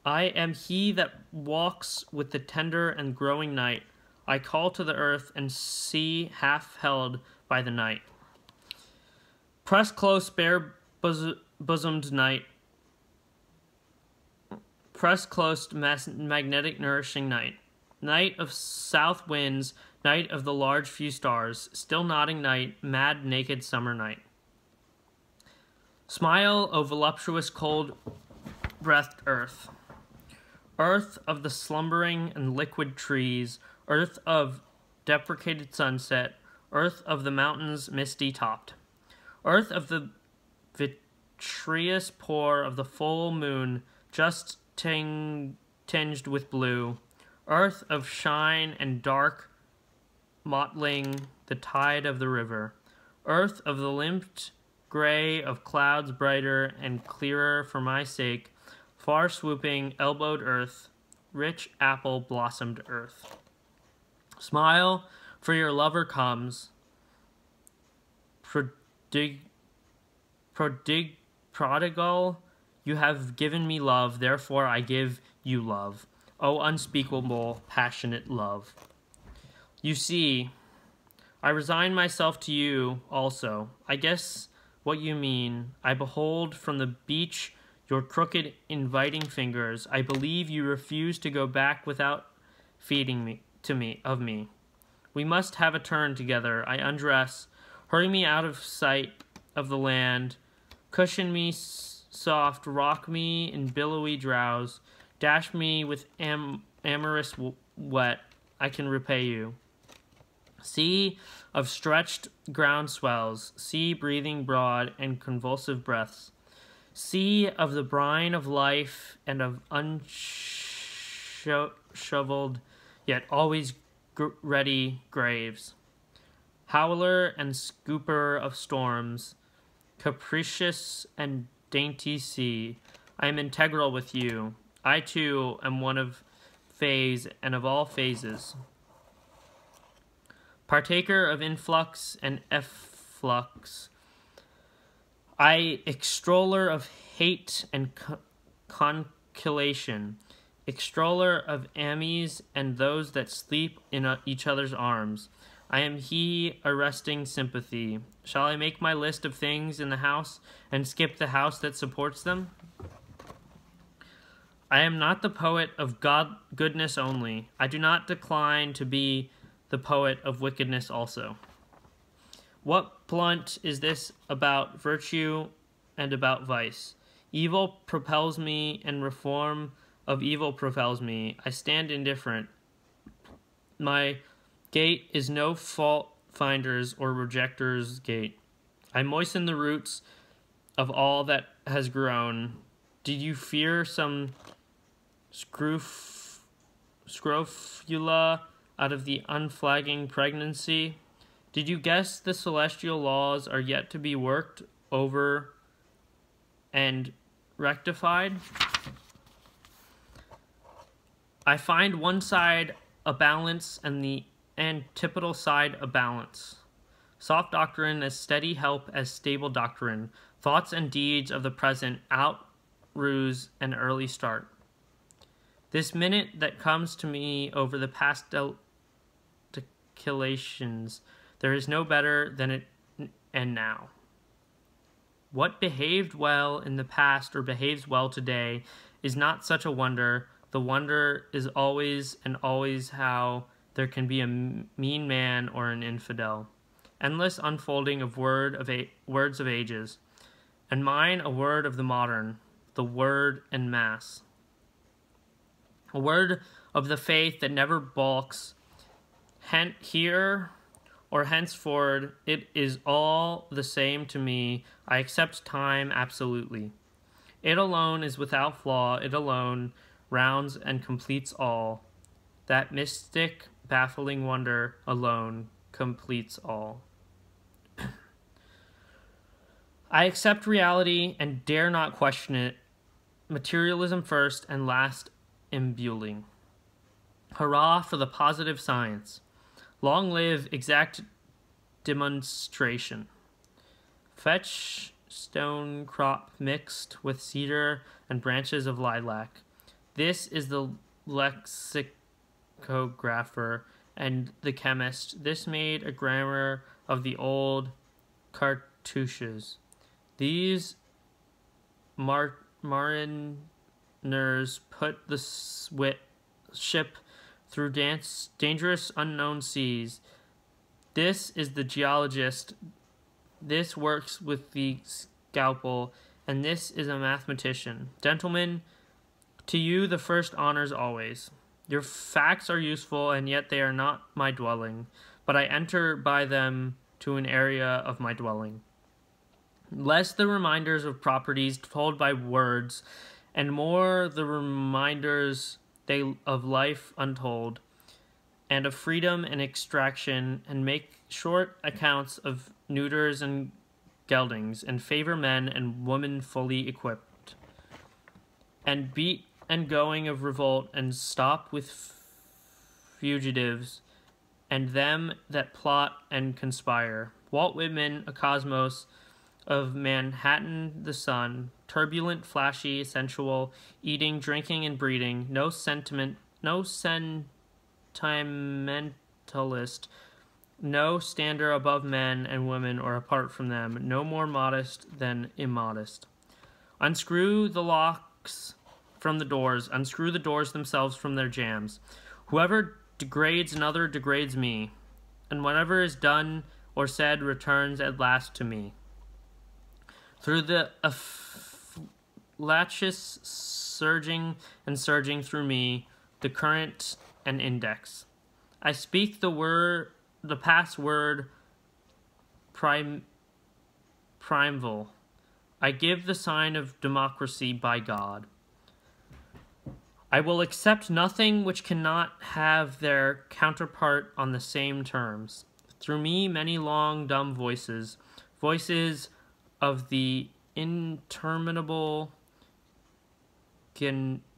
I am he that walks with the tender and growing night. I call to the earth and see half held by the night. Press close, bare bosomed night. Press close, magnetic, nourishing night. Night of south winds, night of the large few stars, still nodding night, mad, naked summer night. Smile, O voluptuous, cold-breathed earth. Earth of the slumbering and liquid trees, earth of deprecated sunset, earth of the mountains misty topped, earth of the vitreous pour of the full moon just tinged with blue, earth of shine and dark mottling the tide of the river, earth of the limped gray of clouds brighter and clearer for my sake, far swooping, elbowed earth, rich apple-blossomed earth. Smile, for your lover comes. Prodigal, you have given me love, therefore I give you love. O unspeakable, passionate love. You see, I resign myself to you also. I guess what you mean. I behold from the beach your crooked, inviting fingers. I believe you refuse to go back without feeding me. We must have a turn together. I undress. Hurry me out of sight of the land. Cushion me soft. Rock me in billowy drowse. Dash me with amorous wet. I can repay you. Sea of stretched ground swells. Sea breathing broad and convulsive breaths. Sea of the brine of life and of unshoveled, yet always ready graves. Howler and scooper of storms, capricious and dainty sea, I am integral with you. I too am one of phase and of all phases. Partaker of influx and efflux, I extroller of hate and conculation, extroller of amies and those that sleep in each other's arms. I am he arresting sympathy. Shall I make my list of things in the house and skip the house that supports them? I am not the poet of goodness only. I do not decline to be the poet of wickedness also. What blunt is this about virtue and about vice? Evil propels me, and reform of evil propels me. I stand indifferent. My gate is no fault finder's or rejecter's gate. I moisten the roots of all that has grown. Did you fear some scrofula out of the unflagging pregnancy? Did you guess the celestial laws are yet to be worked over and rectified? I find one side a balance and the antipodal side a balance. Soft doctrine as steady help as stable doctrine. Thoughts and deeds of the present out ruse an early start. This minute that comes to me over the past declarations, there is no better than it and now. What behaved well in the past or behaves well today is not such a wonder. The wonder is always and always how there can be a mean man or an infidel. Endless unfolding of words of ages, and mine a word of the modern, the word en masse. A word of the faith that never balks. Here or henceforward, it is all the same to me. I accept time absolutely. It alone is without flaw. It alone rounds and completes all. That mystic, baffling wonder alone completes all. I accept reality and dare not question it. Materialism first and last imbuing. Hurrah for the positive science. Long live exact demonstration. Fetch stone crop mixed with cedar and branches of lilac. This is the lexicographer and the chemist. This made a grammar of the old cartouches. These mariners put the ship through dangerous unknown seas. This is the geologist. This works with the scalpel, and this is a mathematician. Gentlemen, to you the first honors always. Your facts are useful, and yet they are not my dwelling, but I enter by them to an area of my dwelling. Less the reminders of properties told by words, and more the reminders of life untold, and of freedom and extraction, and make short accounts of neuters and geldings, and favor men and women fully equipped, and beat and going of revolt, and stop with fugitives, and them that plot and conspire. Walt Whitman, a cosmos of Manhattan the sun, turbulent, flashy, sensual, eating, drinking, and breeding, no sentimentalist, no stander above men and women or apart from them, no more modest than immodest. Unscrew the locks from the doors, unscrew the doors themselves from their jambs. Whoever degrades another degrades me, and whatever is done or said returns at last to me. Through the laches surging and surging through me, the current and index. I speak the past word primeval. I give the sign of democracy by God. I will accept nothing which cannot have their counterpart on the same terms. Through me many long dumb voices, voices of the interminable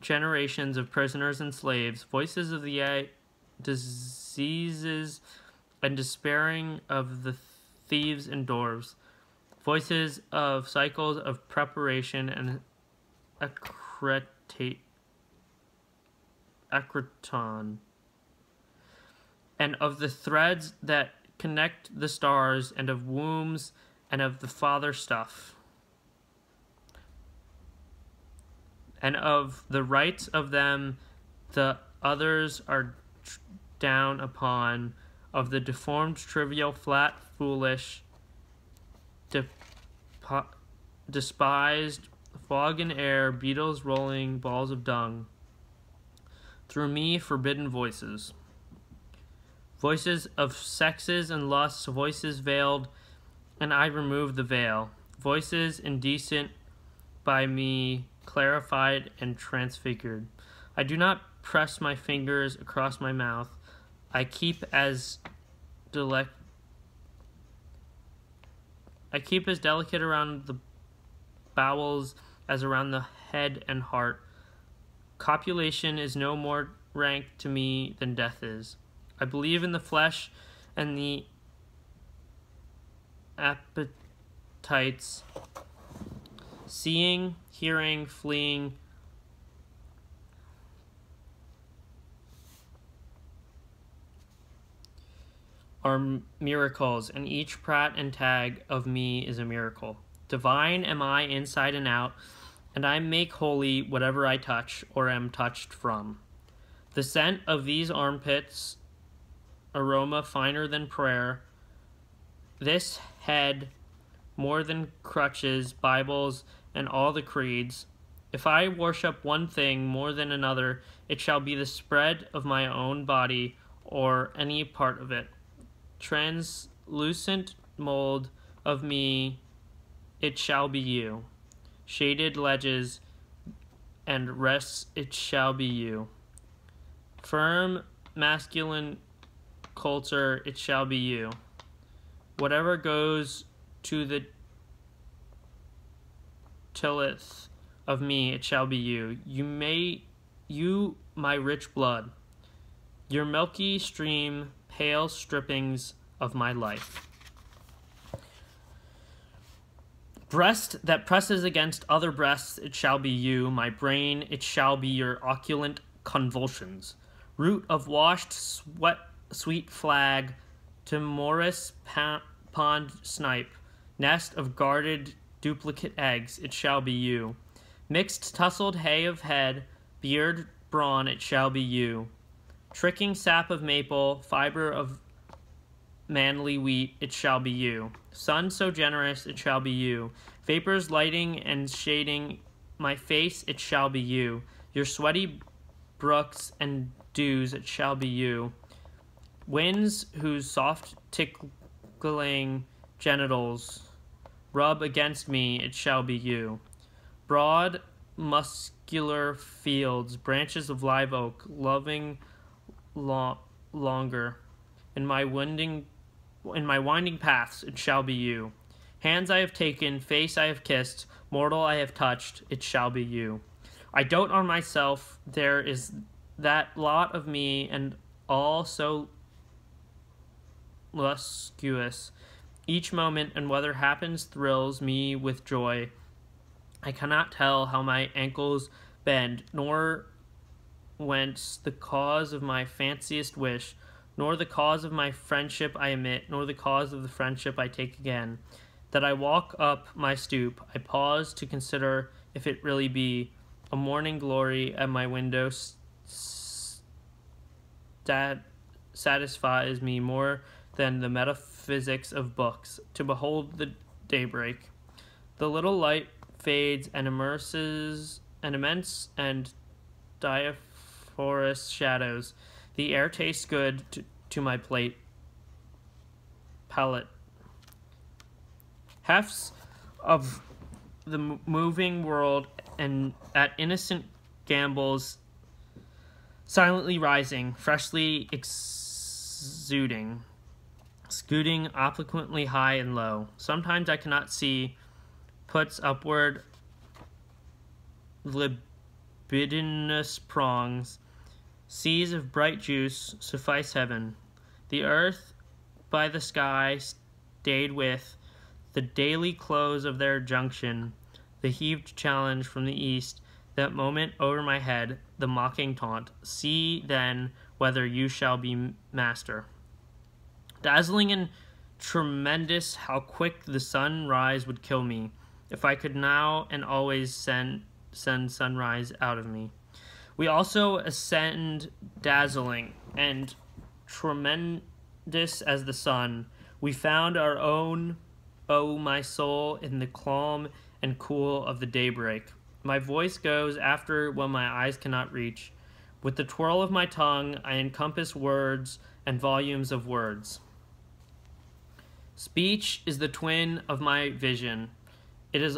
generations of prisoners and slaves, voices of the diseases and despairing of the thieves and dwarves, voices of cycles of preparation and acreton, and of the threads that connect the stars, and of wombs, and of the father stuff, and of the rights of them the others are down upon, of the deformed, trivial, flat, foolish, despised, fog and air, beetles rolling, balls of dung. Through me, forbidden voices. Voices of sexes and lusts, voices veiled, and I remove the veil. Voices indecent, by me clarified and transfigured. I do not press my fingers across my mouth. I keep as delicate around the bowels as around the head and heart. Copulation is no more rank to me than death is. I believe in the flesh and the appetites, seeing, hearing, fleeing, are miracles, and each prat and tag of me is a miracle. Divine am I inside and out, and I make holy whatever I touch or am touched from. The scent of these armpits, aroma finer than prayer, this head more than crutches, Bibles, and all the creeds. If I worship one thing more than another, it shall be the spread of my own body or any part of it. Translucent mold of me, it shall be you. Shaded ledges and rests, it shall be you. Firm masculine culture, it shall be you. Whatever goes to the tilleth of me, it shall be you. You, my rich blood, your milky stream, pale strippings of my life. Breast that presses against other breasts, it shall be you. My brain, it shall be your opulent convulsions. Root of washed sweet flag, timorous pond snipe, nest of guarded duplicate eggs, it shall be you. Mixed tousled hay of head, beard, brawn, it shall be you. Tricking sap of maple, fiber of manly wheat, it shall be you. Sun so generous, it shall be you. Vapors lighting and shading my face, it shall be you. Your sweaty brooks and dews, it shall be you. Winds whose soft tickling genitals rub against me, it shall be you. Broad, muscular fields, branches of live oak, loving longer. In my winding paths, it shall be you. Hands I have taken, face I have kissed, mortal I have touched, it shall be you. I dote on myself, there is that lot of me, and all so luscious. Each moment and whether happens thrills me with joy. I cannot tell how my ankles bend, nor whence the cause of my fanciest wish, nor the cause of my friendship I emit, nor the cause of the friendship I take again. That I walk up my stoop, I pause to consider if it really be a morning glory at my window satisfies me more than the metaphysics of books, to behold the daybreak. The little light fades and immerses an immense and diaphanous shadows. The air tastes good to my palate. Hefts of the moving world and at innocent gambols, silently rising, freshly exuding, scooting obliquely high and low. Sometimes I cannot see, puts upward libidinous prongs. Seas of bright juice suffice heaven. The earth by the sky stayed with the daily close of their junction, the heaved challenge from the east, that moment over my head, the mocking taunt. See then whether you shall be master. Dazzling and tremendous, how quick the sunrise would kill me, if I could now and always send sunrise out of me. We also ascend dazzling and tremendous as the sun. We found our own O my soul, in the calm and cool of the daybreak. My voice goes after when my eyes cannot reach. With the twirl of my tongue, I encompass words and volumes of words. Speech is the twin of my vision. It is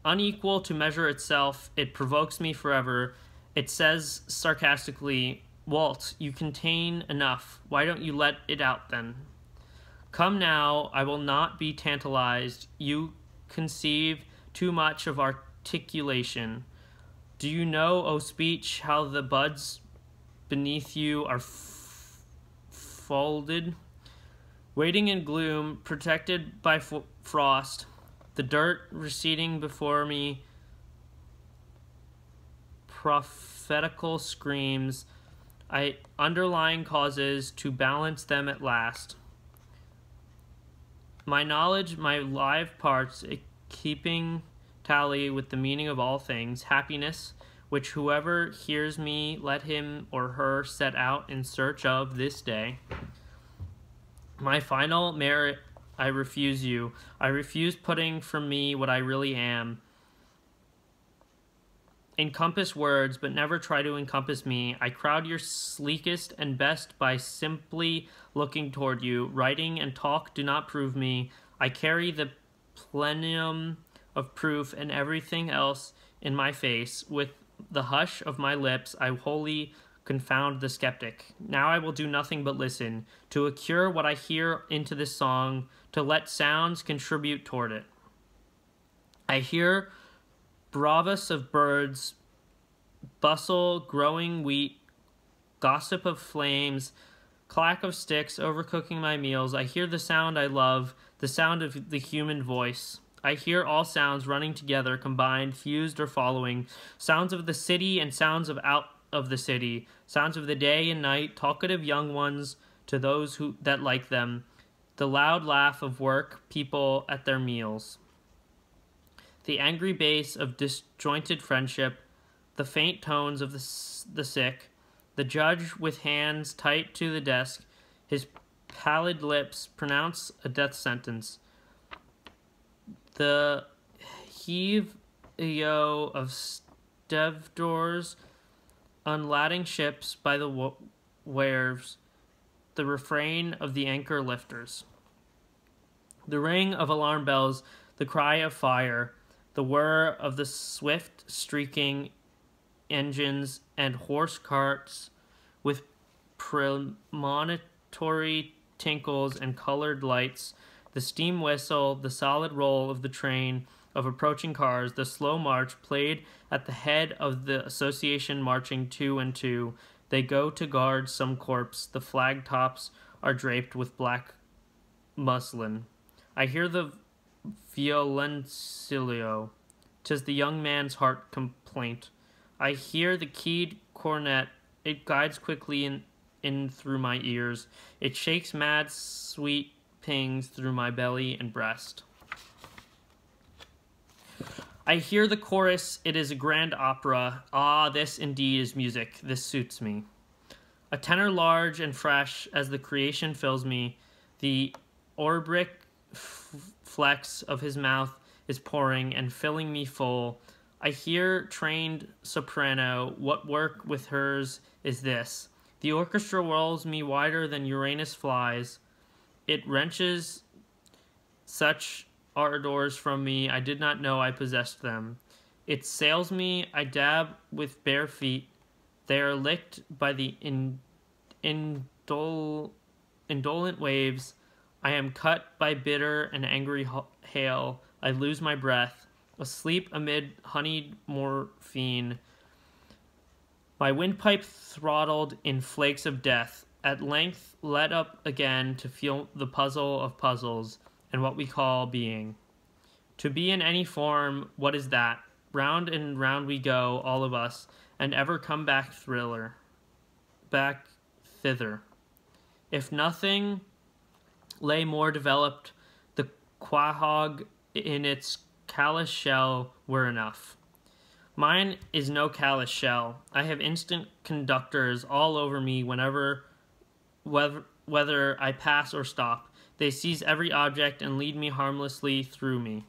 unequal to measure itself. It provokes me forever. It says sarcastically, Walt, you contain enough. Why don't you let it out then? Come now, I will not be tantalized. You conceive too much of articulation. Do you know, O speech, how the buds beneath you are folded? Waiting in gloom, protected by frost, the dirt receding before me, prophetical screams, I underlying causes to balance them at last. My knowledge, my live parts, keeping tally with the meaning of all things, happiness, which whoever hears me, let him or her set out in search of this day. My final merit, I refuse you. I refuse putting from me what I really am. Encompass words, but never try to encompass me. I crowd your sleekest and best by simply looking toward you. Writing and talk do not prove me. I carry the plenum of proof and everything else in my face. With the hush of my lips, I wholly confound the skeptic. Now I will do nothing but listen, to accrue what I hear into this song, to let sounds contribute toward it. I hear bravas of birds, bustle, growing wheat, gossip of flames, clack of sticks, overcooking my meals. I hear the sound I love, the sound of the human voice. I hear all sounds running together, combined, fused, or following. Sounds of the city and sounds of out of the city. Sounds of the day and night, talkative young ones to those that like them. The loud laugh of work people at their meals. The angry bass of disjointed friendship, the faint tones of the sick, the judge with hands tight to the desk, his pallid lips pronounce a death sentence. The heave-yo of stevedores unlading ships by the waves, the refrain of the anchor lifters. The ring of alarm bells, the cry of fire, the whir of the swift streaking engines and horse carts with premonitory tinkles and colored lights, the steam whistle, the solid roll of the train of approaching cars, the slow march played at the head of the association marching two and two. They go to guard some corpse. The flag tops are draped with black muslin. I hear the violoncillo. 'Tis the young man's heart complaint. I hear the keyed cornet. It guides quickly in through my ears. It shakes mad, sweet pings through my belly and breast. I hear the chorus. It is a grand opera. Ah, this indeed is music. This suits me. A tenor large and fresh as the creation fills me. The orbric flex of his mouth is pouring and filling me full. I hear trained soprano. What work with hers is this? The orchestra whirls me wider than Uranus flies. It wrenches such ardors from me, I did not know I possessed them. It sails me, I dab with bare feet. They are licked by the indolent waves. I am cut by bitter and angry hail. I lose my breath, asleep amid honeyed morphine. My windpipe throttled in flakes of death, at length let up again to feel the puzzle of puzzles, and what we call being. To be in any form, what is that? Round and round we go, all of us, and ever come back thither. If nothing lay more developed, the quahog in its callous shell were enough. Mine is no callous shell. I have instant conductors all over me whether I pass or stop. They seize every object and lead it harmlessly through me.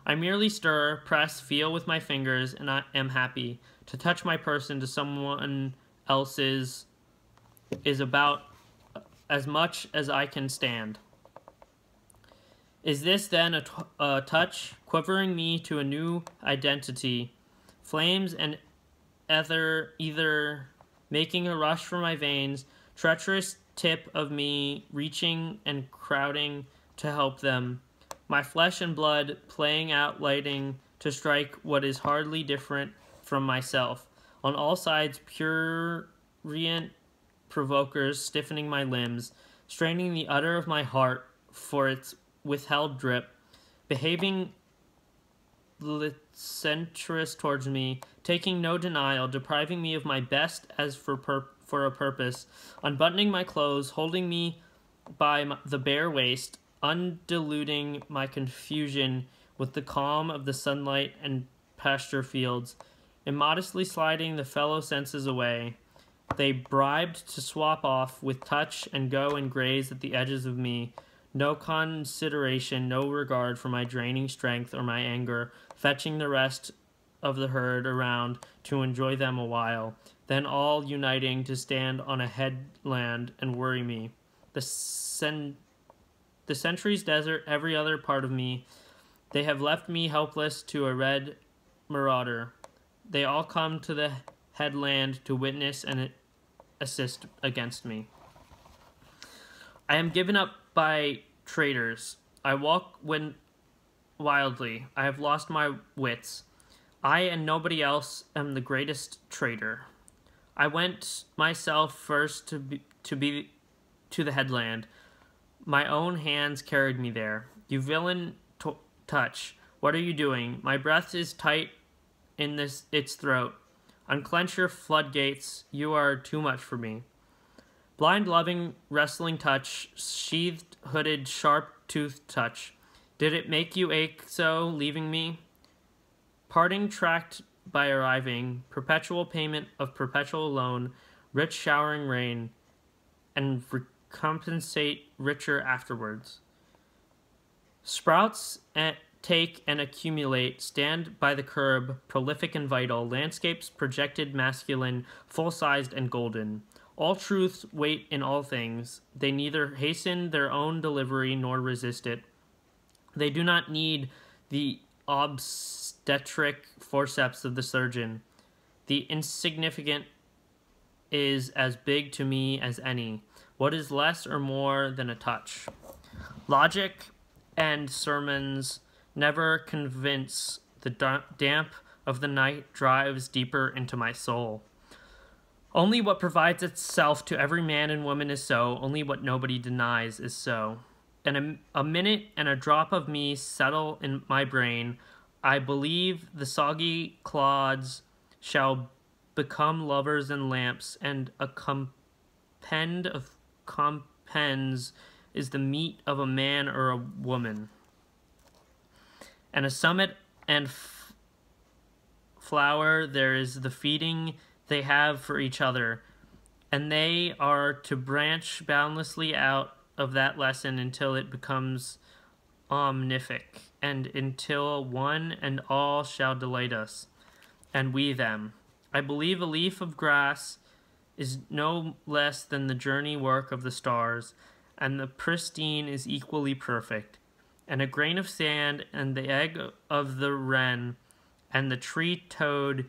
I merely stir, press, feel with my fingers, and I am happy. To touch my person to someone else's is about as much as I can stand. Is this then a touch, quivering me to a new identity? Flames and either making a rush for my veins, treacherous tip of me reaching and crowding to help them. My flesh and blood playing out lighting to strike what is hardly different from myself. On all sides, prurient provokers stiffening my limbs, straining the udder of my heart for its withheld drip, behaving licentious towards me, taking no denial, depriving me of my best as for a purpose, unbuttoning my clothes, holding me by the bare waist, undiluting my confusion with the calm of the sunlight and pasture fields, immodestly sliding the fellow senses away. They bribed to swap off with touch and go and graze at the edges of me. No consideration, no regard for my draining strength or my anger, fetching the rest of the herd around to enjoy them a while, then all uniting to stand on a headland and worry me. The centuries desert every other part of me. They have left me helpless to a red marauder. They all come to the headland to witness and assist against me. I am given up by traitors. I walk wildly. I have lost my wits. I and nobody else am the greatest traitor. I went myself first to the headland. My own hands carried me there. You villain touch. What are you doing? My breath is tight in its throat. Unclench your floodgates. You are too much for me. Blind, loving, wrestling touch, sheathed, hooded, sharp-toothed touch. Did it make you ache so, leaving me? Parting tracked by arriving, perpetual payment of perpetual loan, rich showering rain, and recompensate richer afterwards. Sprouts take and accumulate, stand by the curb, prolific and vital, landscapes projected masculine, full-sized and golden. All truths wait in all things. They neither hasten their own delivery nor resist it. They do not need the obstetric forceps of the surgeon. The insignificant is as big to me as any. What is less or more than a touch? Logic and sermons never convince. The damp of the night drives deeper into my soul. Only what provides itself to every man and woman is so. Only what nobody denies is so. And a minute and a drop of me settle in my brain. I believe the soggy clods shall become lovers and lamps, and a compend of compends is the meat of a man or a woman. And a summit and flower there is the feeding they have for each other, and they are to branch boundlessly out of that lesson until it becomes omnific, and until one and all shall delight us, and we them. I believe a leaf of grass is no less than the journey work of the stars, and the pristine is equally perfect, and a grain of sand and the egg of the wren and the tree toad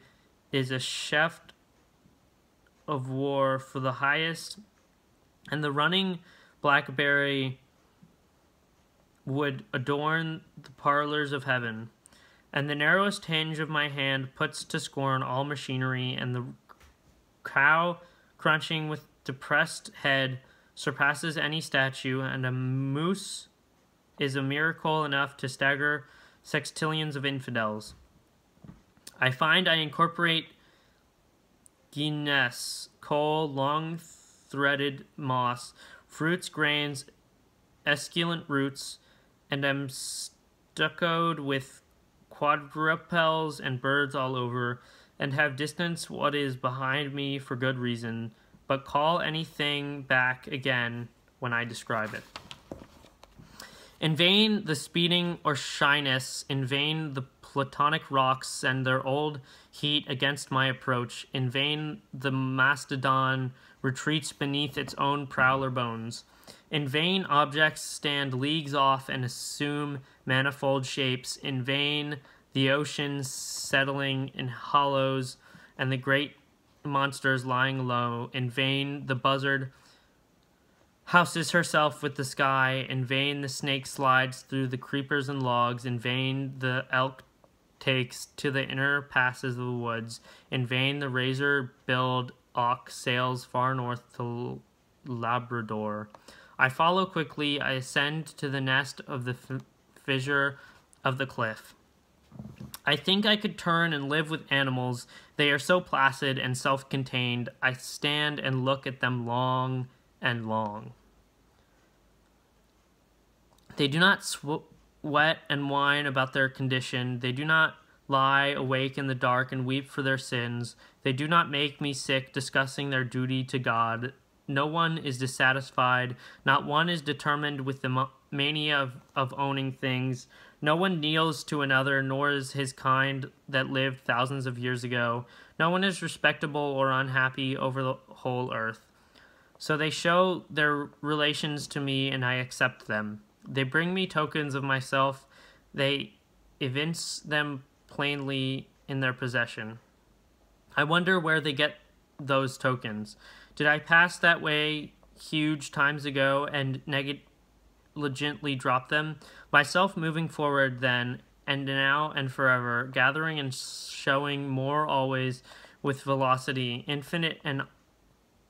is a shaft of war for the highest, and the running blackberry would adorn the parlors of heaven, and the narrowest hinge of my hand puts to scorn all machinery, and the cow crunching with depressed head surpasses any statue, and a moose is a miracle enough to stagger sextillions of infidels. I find I incorporate Guinness, coal, long-threaded moss, fruits, grains, esculent roots, and am stuccoed with quadrupeds and birds all over, and have distanced what is behind me for good reason, but call anything back again when I describe it. In vain the speeding or shyness, in vain the platonic rocks send their old heat against my approach, in vain the mastodon retreats beneath its own prowler bones. In vain objects stand leagues off and assume manifold shapes, in vain the oceans settling in hollows and the great monsters lying low, in vain the buzzard houses herself with the sky, in vain the snake slides through the creepers and logs, in vain the elk takes to the inner passes of the woods, in vain the razor-billed ox sails far north to Labrador. I follow quickly, I ascend to the nest of the fissure of the cliff. I think I could turn and live with animals. They are so placid and self-contained. I stand and look at them long and long. They do not sweat and whine about their condition. They do not lie awake in the dark and weep for their sins. They do not make me sick discussing their duty to God. No one is dissatisfied. Not one is determined with the mania of owning things. No one kneels to another, nor is his kind that lived thousands of years ago. No one is respectable or unhappy over the whole earth. So they show their relations to me, and I accept them. They bring me tokens of myself. They evince them plainly in their possession. I wonder where they get those tokens. Did I pass that way huge times ago and negligently drop them? Myself moving forward then, and now and forever, gathering and showing more always with velocity, infinite and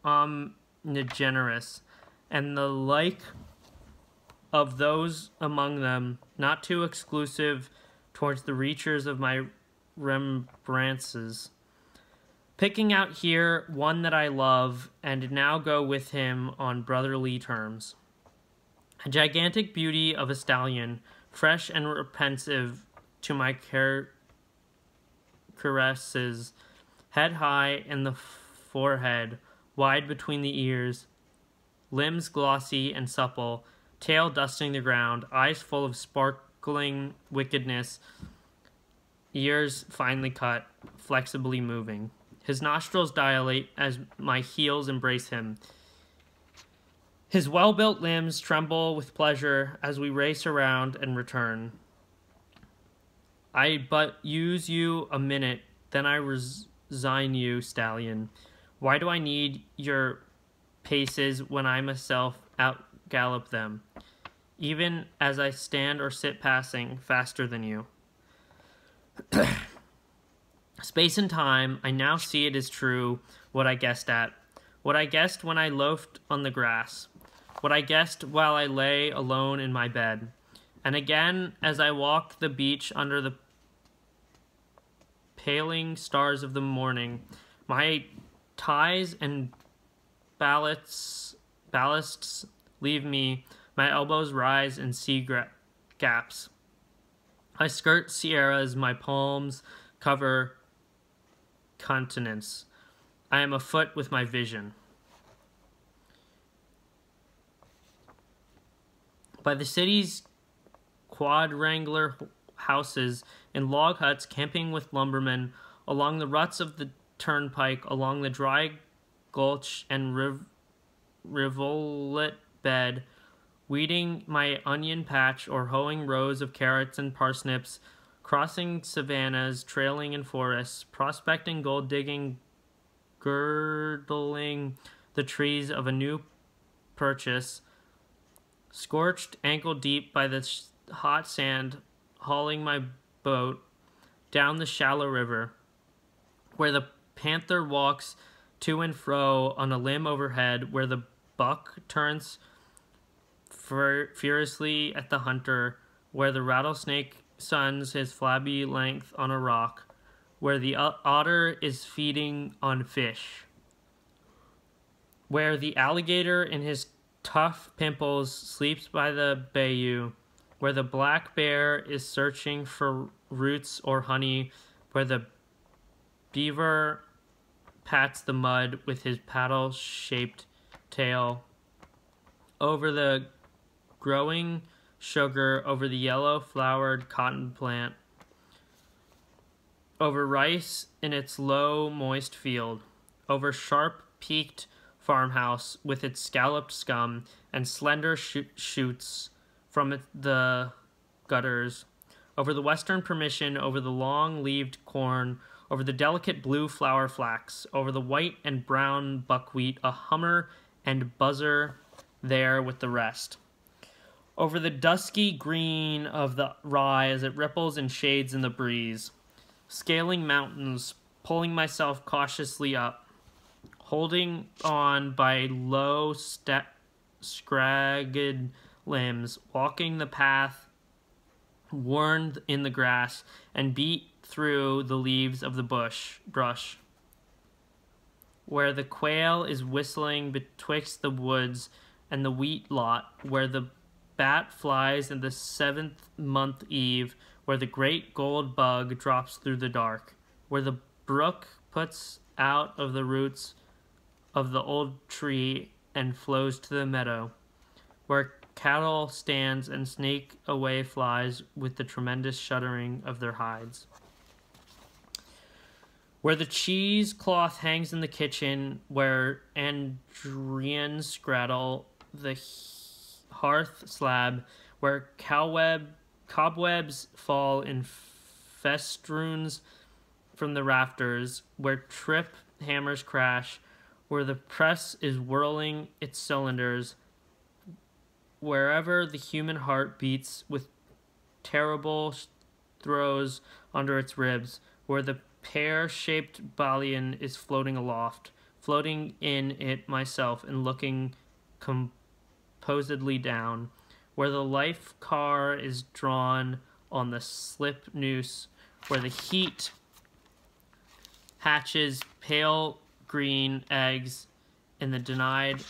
omnigenerous, and the like of those among them, not too exclusive towards the reachers of my Rembrandts, picking out here one that I love, and now go with him on brotherly terms. A gigantic beauty of a stallion, fresh and repensive to my caresses, head high in the forehead, wide between the ears, limbs glossy and supple, tail dusting the ground, eyes full of sparkling wickedness, ears finely cut, flexibly moving. His nostrils dilate as my heels embrace him. His well-built limbs tremble with pleasure as we race around and return. I but use you a minute, then I resign you, stallion. Why do I need your paces when I myself outgallop them, even as I stand or sit passing faster than you? Space and time, I now see it is true, what I guessed at, what I guessed when I loafed on the grass, what I guessed while I lay alone in my bed, and again as I walked the beach under the paling stars of the morning. My ties and ballasts leave me, my elbows rise in sea gaps. I skirt sierras, my palms cover continents. I am afoot with my vision. By the city's quadrangular houses, in log huts, camping with lumbermen, along the ruts of the turnpike, along the dry gulch and rivulet bed, weeding my onion patch or hoeing rows of carrots and parsnips, crossing savannas, trailing in forests, prospecting, gold digging, girdling the trees of a new purchase, scorched ankle deep by the hot sand, hauling my boat down the shallow river, where the panther walks to and fro on a limb overhead, where the buck turns furiously at the hunter, where the rattlesnake suns his flabby length on a rock, where the otter is feeding on fish, where the alligator in his tough pimples sleeps by the bayou, where the black bear is searching for roots or honey, where the beaver pats the mud with his paddle-shaped tail. over the growing sugar, over the yellow-flowered cotton plant, over rice in its low, moist field, over sharp-peaked farmhouse with its scalloped scum and slender shoots from the gutters, over the western permission, over the long-leaved corn, over the delicate blue flower flax, over the white and brown buckwheat, a hummer and buzzer there with the rest, over the dusky green of the rye as it ripples and shades in the breeze, scaling mountains, pulling myself cautiously up, holding on by low, scragged limbs, walking the path worn in the grass and beat through the leaves of the brush, where the quail is whistling betwixt the woods and the wheat lot, where the bat flies in the 7th-month eve, where the great gold bug drops through the dark, where the brook puts out of the roots of the old tree and flows to the meadow, where cattle stands and snake away flies with the tremendous shuddering of their hides, where the cheesecloth hangs in the kitchen, where andrians straddle the hearth slab, where cobwebs fall in festoons from the rafters, where trip hammers crash, where the press is whirling its cylinders, wherever the human heart beats with terrible throes under its ribs, where the pear-shaped ballion is floating aloft, floating in it myself and looking composedly down, where the life car is drawn on the slip noose, where the heat hatches pale green eggs in the denied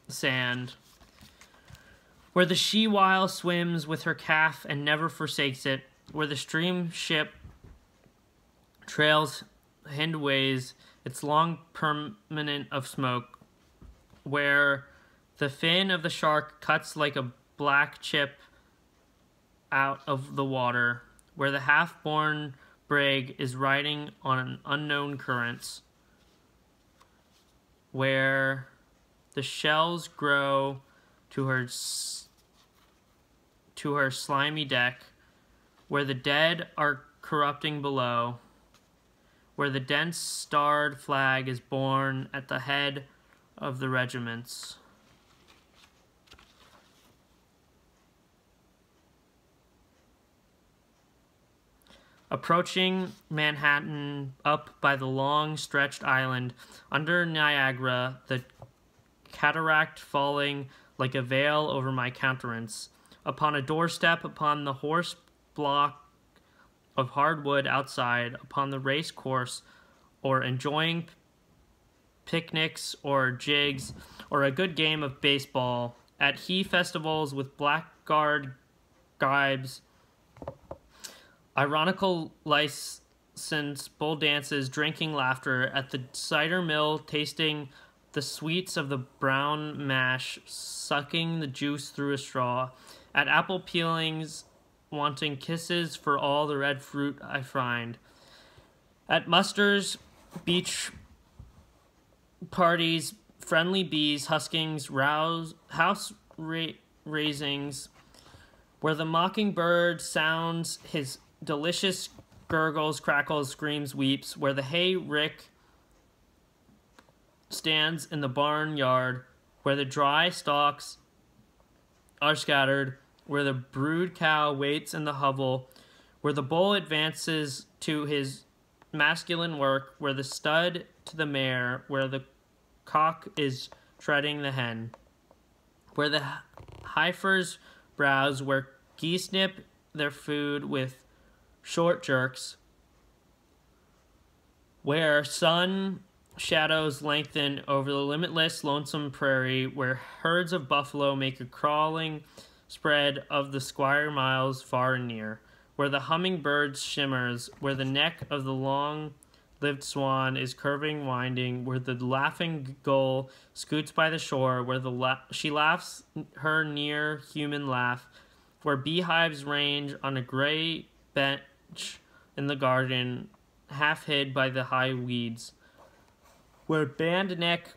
sand, where the she-whale swims with her calf and never forsakes it, where the stream ship trails hindways its long permanent of smoke, where the fin of the shark cuts like a black chip out of the water, where the half-born brig is riding on unknown currents, where the shells grow to her slimy deck, where the dead are corrupting below, where the dense starred flag is borne at the head of the regiments. Approaching Manhattan up by the long-stretched island, under Niagara, the cataract falling like a veil over my countenance, upon a doorstep, upon the horse block of hardwood outside, upon the race course, or enjoying picnics or jigs, or a good game of baseball, at he festivals with blackguard gibes, ironical license, bull dances, drinking laughter, at the cider mill, tasting the sweets of the brown mash, sucking the juice through a straw, at apple peelings, wanting kisses for all the red fruit I find, at musters, beach parties, friendly bees, huskings, house raisings, where the mockingbird sounds his delicious gurgles, crackles, screams, weeps, where the hay rick stands in the barnyard, where the dry stalks are scattered, where the brood cow waits in the hovel, where the bull advances to his masculine work, where the stud to the mare, where the cock is treading the hen, where the heifers browse, where geese nip their food with short jerks, where sun shadows lengthen over the limitless lonesome prairie, where herds of buffalo make a crawling spread of the square miles far and near, where the hummingbird shimmers, where the neck of the long short-lived swan is curving, winding, where the laughing gull scoots by the shore, where she laughs her near human laugh, where beehives range on a gray bench in the garden, half hid by the high weeds, where band-neck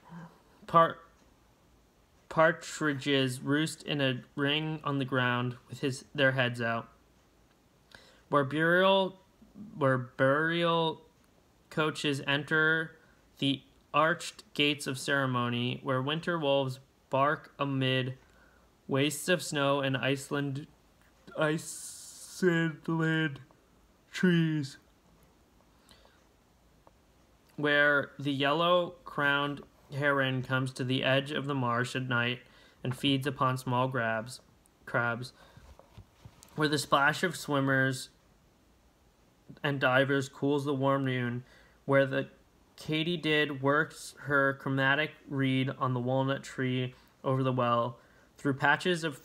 partridges roost in a ring on the ground with their heads out, where burial coaches enter the arched gates of ceremony, where winter wolves bark amid wastes of snow and Iceland trees, where the yellow-crowned heron comes to the edge of the marsh at night and feeds upon small crabs, where the splash of swimmers and divers cools the warm noon, where the katydid works her chromatic reed on the walnut tree over the well, through patches of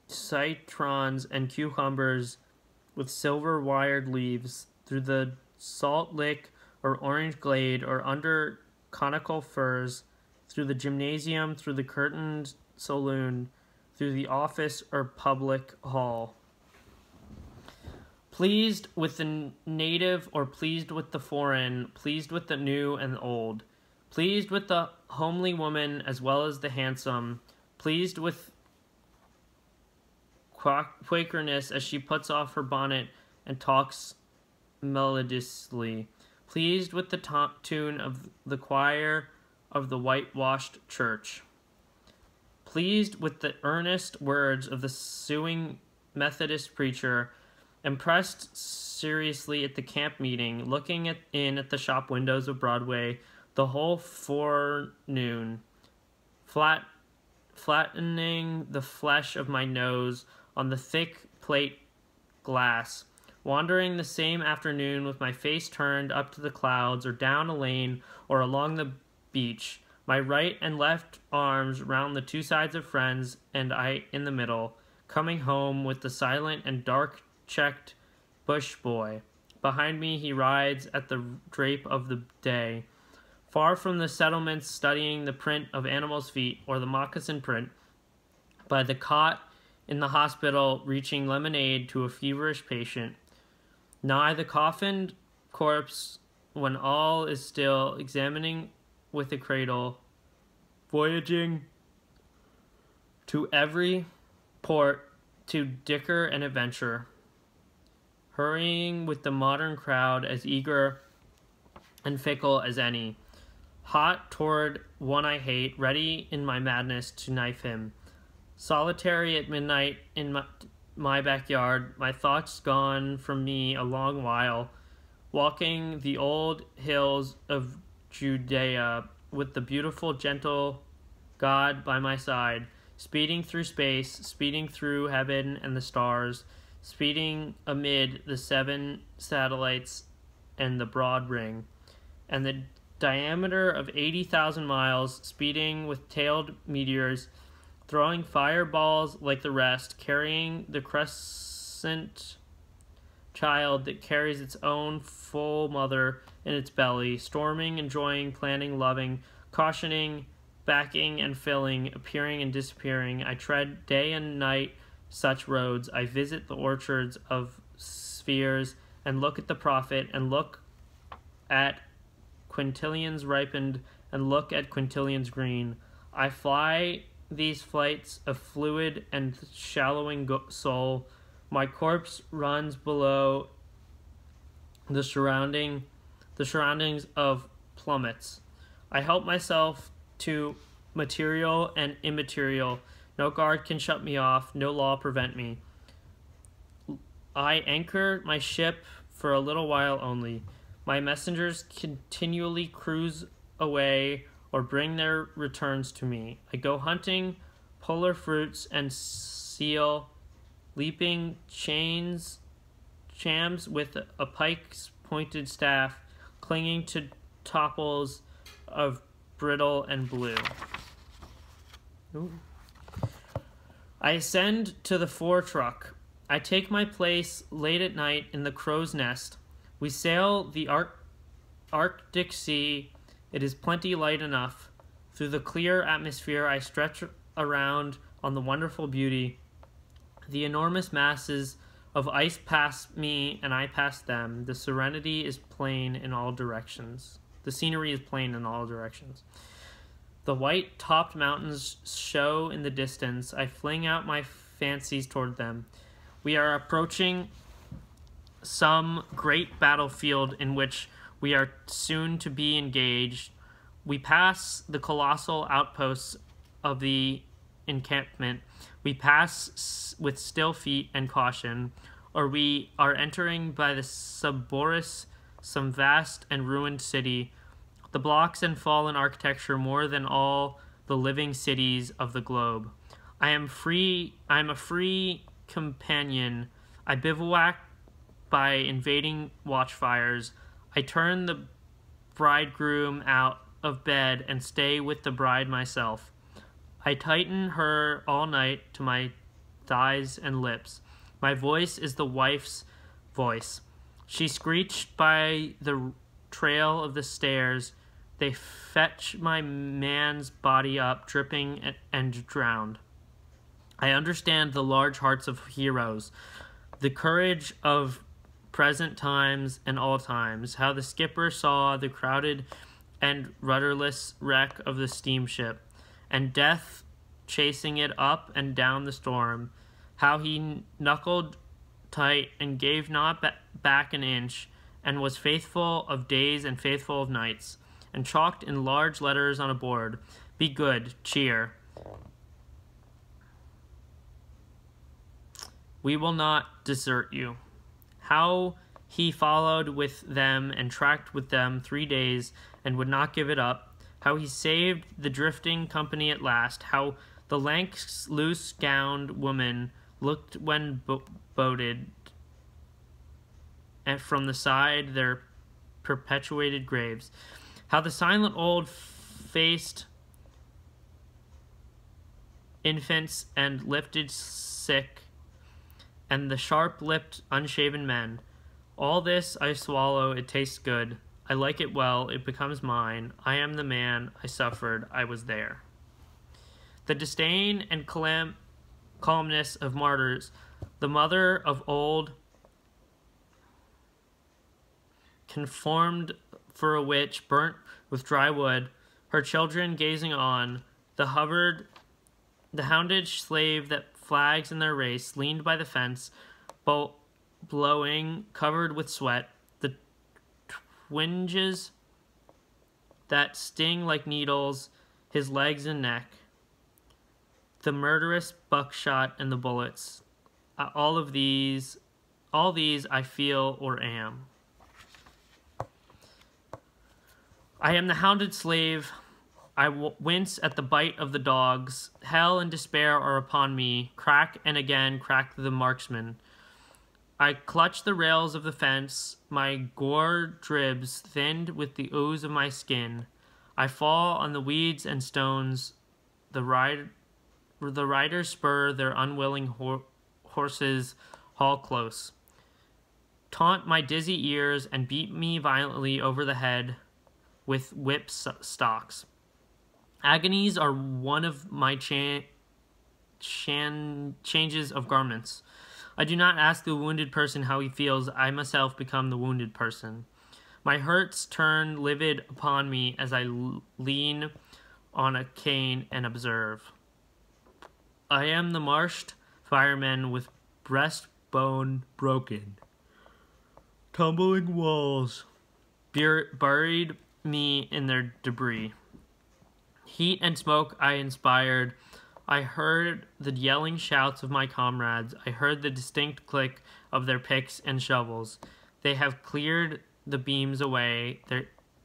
citrons and cucumbers with silver-wired leaves, through the salt lick or orange glade, or under conical firs, through the gymnasium, through the curtained saloon, through the office or public hall. Pleased with the native or pleased with the foreign, pleased with the new and the old, pleased with the homely woman as well as the handsome, pleased with Quakerness as she puts off her bonnet and talks melodiously, pleased with the tune of the choir of the whitewashed church, pleased with the earnest words of the suing Methodist preacher, impressed seriously at the camp meeting, looking in at the shop windows of Broadway the whole forenoon, flattening the flesh of my nose on the thick plate glass, wandering the same afternoon with my face turned up to the clouds or down a lane or along the beach, my right and left arms round the two sides of friends and I in the middle, coming home with the silent and dark-checked bush boy. Behind me he rides at the drape of the day, far from the settlements, studying the print of animals' feet or the moccasin print, by the cot in the hospital reaching lemonade to a feverish patient, nigh the coffined corpse when all is still, examining with a cradle, voyaging to every port to dicker and adventure, hurrying with the modern crowd as eager and fickle as any, hot toward one I hate, ready in my madness to knife him, solitary at midnight in my backyard, my thoughts gone from me a long while, walking the old hills of Judea with the beautiful, gentle God by my side, speeding through space, speeding through heaven and the stars, speeding amid the 7 satellites and the broad ring, and the diameter of 80,000 miles, speeding with tailed meteors, throwing fireballs like the rest, carrying the crescent child that carries its own full mother in its belly, storming, enjoying, planning, loving, cautioning, backing and filling, appearing and disappearing. I tread day and night such roads. I visit the orchards of spheres and look at the prophet and look at quintillions ripened and look at quintillions green. I fly these flights of fluid and shallowing soul. My corpse runs below the surroundings of plummets. I help myself to material and immaterial. No guard can shut me off, no law prevent me. I anchor my ship for a little while only. My messengers continually cruise away or bring their returns to me. I go hunting polar fruits and seal, leaping chams with a pike's pointed staff, clinging to topples of brittle and blue. Ooh. I ascend to the foretruck. I take my place late at night in the crow's nest, We sail the Arctic Sea. It is plenty light enough. Through the clear atmosphere I stretch around on the wonderful beauty. The enormous masses of ice pass me and I pass them. The serenity is plain in all directions. The scenery is plain in all directions. The white-topped mountains show in the distance. I fling out my fancies toward them. We are approaching some great battlefield in which we are soon to be engaged. We pass the colossal outposts of the encampment. We pass with still feet and caution, or we are entering by the Cerberus some vast and ruined city, the blocks and fallen architecture more than all the living cities of the globe. I am a free companion. I bivouac by invading watchfires. I turn the bridegroom out of bed and stay with the bride myself. I tighten her all night to my thighs and lips. My voice is the wife's voice. She screeched by the trail of the stairs. They fetch my man's body up, dripping and drowned. I understand the large hearts of heroes, the courage of present times and all times, how the skipper saw the crowded and rudderless wreck of the steamship, and death chasing it up and down the storm, how he knuckled tight and gave not back an inch, and was faithful of days and faithful of nights, and chalked in large letters on a board, "Be good, cheer. We will not desert you." How he followed with them and tracked with them 3 days and would not give it up. How he saved the drifting company at last. How the lank, loose-gowned woman looked when boated, and from the side their perpetuated graves. How the silent old-faced infants and lifted sick, and the sharp-lipped, unshaven men. All this I swallow, it tastes good. I like it well, it becomes mine. I am the man, I suffered, I was there. The disdain and calmness of martyrs, the mother of old, conformed for a witch, burnt with dry wood, her children gazing on, the hounded slave that flags in their race, leaned by the fence, blowing, covered with sweat, the twinges that sting like needles, his legs and neck, the murderous buckshot and the bullets, all these I feel or am. I am the hounded slave. I wince at the bite of the dogs. Hell and despair are upon me. Crack and again crack the marksman. I clutch the rails of the fence. My gore dribs, thinned with the ooze of my skin. I fall on the weeds and stones. The riders spur their unwilling horses, haul close, taunt my dizzy ears, and beat me violently over the head with whip stocks. Agonies are one of my changes of garments. I do not ask the wounded person how he feels. I myself become the wounded person. My hurts turn livid upon me as I lean on a cane and observe. I am the marshed fireman with breastbone broken. Tumbling walls buried me in their debris. Heat and smoke I inspired. I heard the yelling shouts of my comrades. I heard the distinct click of their picks and shovels. They have cleared the beams away.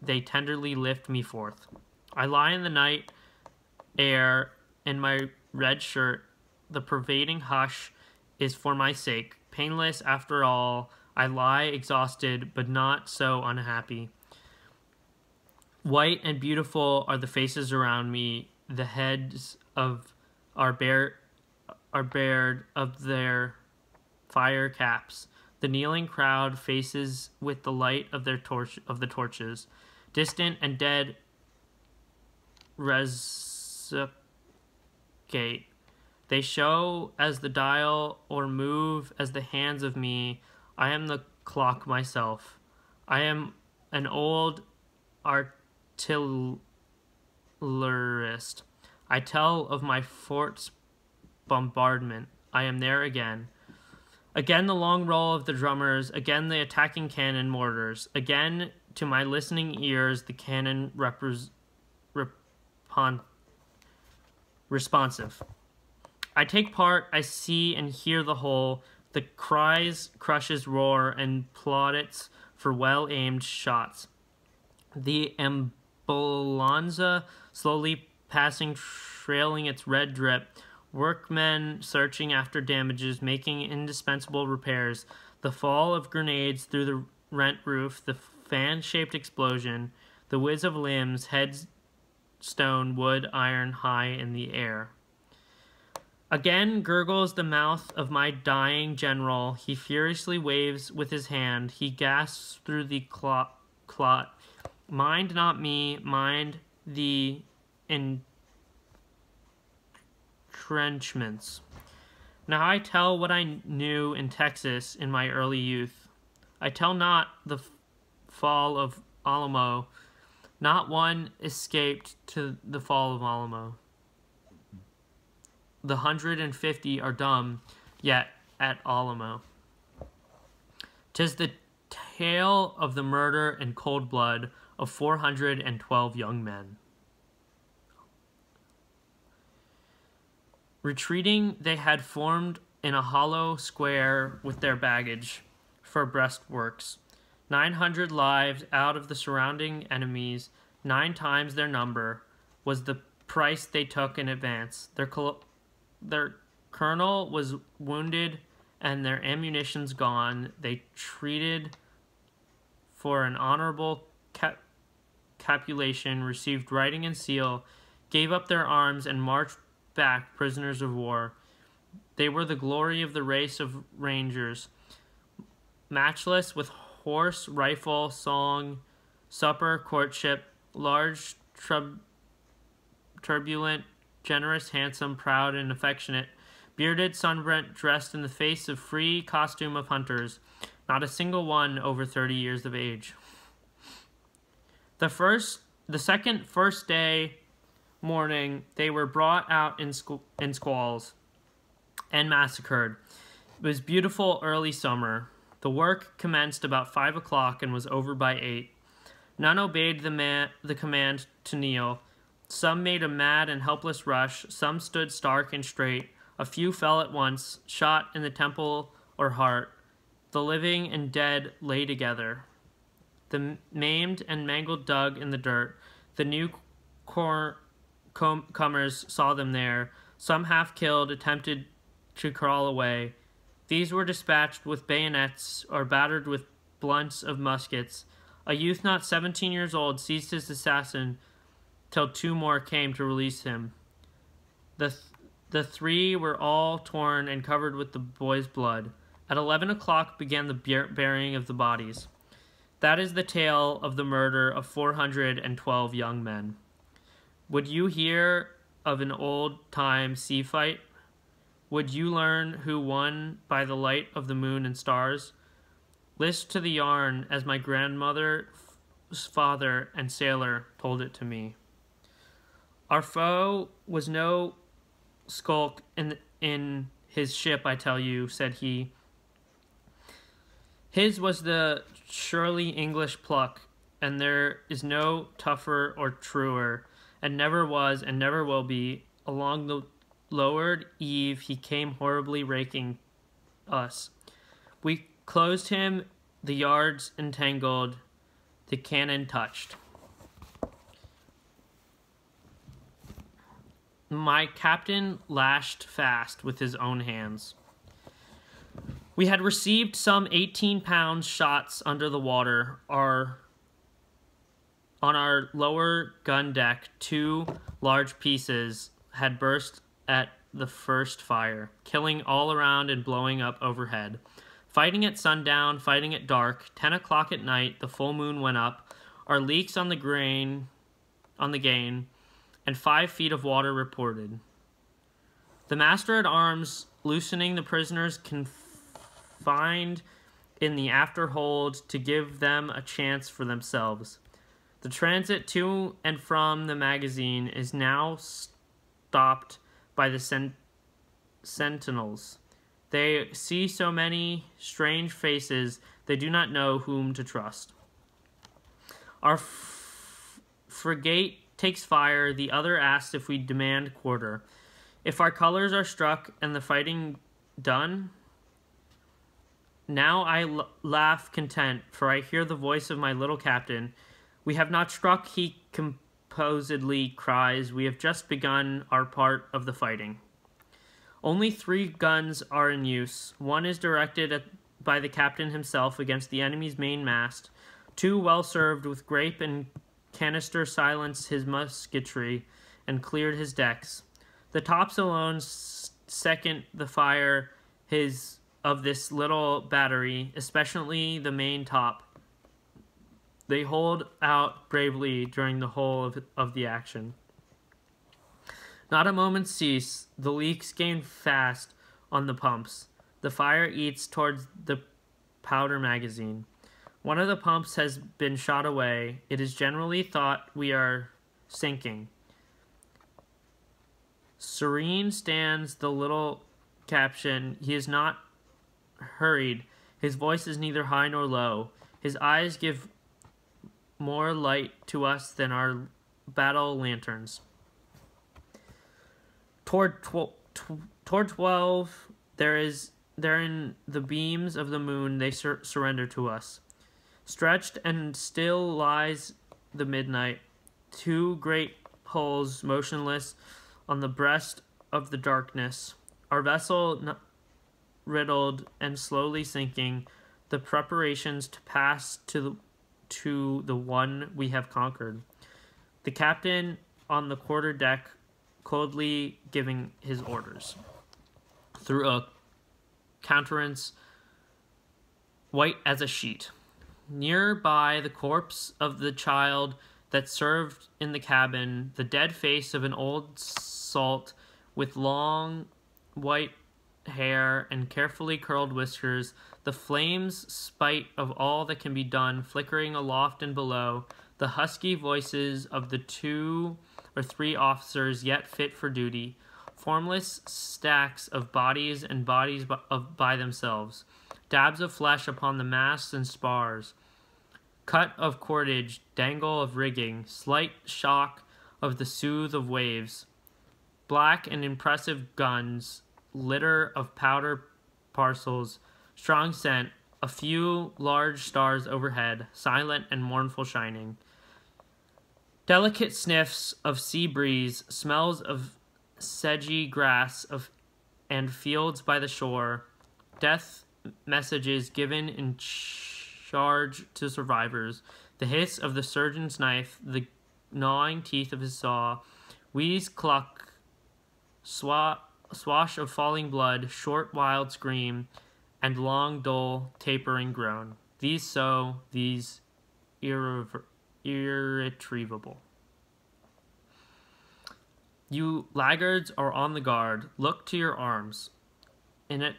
They tenderly lift me forth. I lie in the night air in my red shirt. The pervading hush is for my sake. Painless after all, I lie exhausted, but not so unhappy. White and beautiful are the faces around me. The heads are bared of their fire caps. The kneeling crowd faces with the light of the torches. Distant and dead resucate. They show as the dial or move as the hands of me. I am the clock myself. I am an old artillerist. I tell of my fort's bombardment. I am there again. Again the long roll of the drummers, again the attacking cannon mortars, again to my listening ears the cannon responsive. I take part, I see and hear the whole, the cries, crushes, roar, and plaudits for well-aimed shots. The ambulance slowly passing, trailing its red drip, workmen searching after damages, making indispensable repairs, the fall of grenades through the rent roof, the fan-shaped explosion, the whiz of limbs, heads, stone, wood, iron, high in the air. Again gurgles the mouth of my dying general. He furiously waves with his hand. He gasps through the clot. Mind not me, mind the entrenchments. Now I tell what I knew in Texas in my early youth. I tell not the fall of Alamo. Not one escaped to the fall of Alamo. The 150 are dumb, yet at Alamo. 'Tis the tale of the murder in cold blood of 412 young men. Retreating, they had formed in a hollow square with their baggage for breastworks. 900 lives out of the surrounding enemies, 9 times their number, was the price they took in advance. Their colonel was wounded and their ammunition's gone. They treated for an honorable capitulation, received writing and seal, gave up their arms, and marched back prisoners of war. They were the glory of the race of rangers, matchless with horse, rifle, song, supper, courtship, large, turbulent, generous, handsome, proud, and affectionate, bearded, sunburnt, dressed in the face of free costume of hunters, not a single one over 30 years of age. The first day morning, they were brought out in squalls and massacred. It was beautiful early summer. The work commenced about 5 o'clock and was over by 8. None obeyed the command to kneel. Some made a mad and helpless rush. Some stood stark and straight. A few fell at once, shot in the temple or heart. The living and dead lay together. The maimed and mangled dug in the dirt. The newcomers saw them there. Some half killed attempted to crawl away. These were dispatched with bayonets or battered with blunts of muskets. A youth not 17 years old seized his assassin till 2 more came to release him. The 3 were all torn and covered with the boy's blood. At 11 o'clock began the burying of the bodies. That is the tale of the murder of 412 young men. Would you hear of an old-time sea fight? Would you learn who won by the light of the moon and stars? List to the yarn as my grandmother's father and sailor told it to me. Our foe was no skulk in his ship, I tell you, said he. His was the surely English pluck, and there is no tougher or truer, and never was and never will be. Along the lowered eve he came horribly raking us. We closed him, the yards entangled, the cannon touched. My captain lashed fast with his own hands. We had received some 18-pound shots under the water. On our lower gun deck, 2 large pieces had burst at the first fire, killing all around and blowing up overhead. Fighting at sundown, fighting at dark, 10 o'clock at night, the full moon went up, our leaks on the gain, and 5 feet of water reported. The master-at-arms, loosening the prisoners confined in the after-hold to give them a chance for themselves. The transit to and from the magazine is now stopped by the sentinels. They see so many strange faces, they do not know whom to trust. Our frigate takes fire. The other asks if we demand quarter. If our colors are struck and the fighting done, now I laugh content, for I hear the voice of my little captain. We have not struck, he composedly cries. We have just begun our part of the fighting. Only 3 guns are in use. One is directed by the captain himself against the enemy's main mast. 2, well served with grape and canister, silenced his musketry and cleared his decks. The tops alone second the fire of this little battery, especially the main top. They hold out bravely during the whole of the action. Not a moment cease. The leaks gain fast on the pumps. The fire eats towards the powder magazine. One of the pumps has been shot away. It is generally thought we are sinking. Serene stands the little captain. He is not hurried. His voice is neither high nor low. His eyes give more light to us than our battle lanterns. Toward 12, there in the beams of the moon they surrender to us. Stretched and still lies the midnight, 2 great hulls motionless on the breast of the darkness. Our vessel riddled and slowly sinking, the preparations to pass to the one we have conquered. The captain on the quarter deck coldly giving his orders. Through a countenance white as a sheet. Near by the corpse of the child that served in the cabin, the dead face of an old salt with long white hair and carefully curled whiskers, the flames spite of all that can be done flickering aloft and below, the husky voices of the 2 or 3 officers yet fit for duty, formless stacks of bodies and bodies by themselves, dabs of flesh upon the masts and spars, cut of cordage, dangle of rigging, slight shock of the soothe of waves, black and impressive guns, litter of powder parcels, strong scent, a few large stars overhead, silent and mournful shining. Delicate sniffs of sea breeze, smells of sedgy grass and fields by the shore, death messages given in charge to survivors, the hiss of the surgeon's knife, the gnawing teeth of his saw, wheeze, cluck, swash of falling blood, short wild scream, and long dull tapering groan. These irretrievable. You laggards are on the guard. Look to your arms. In at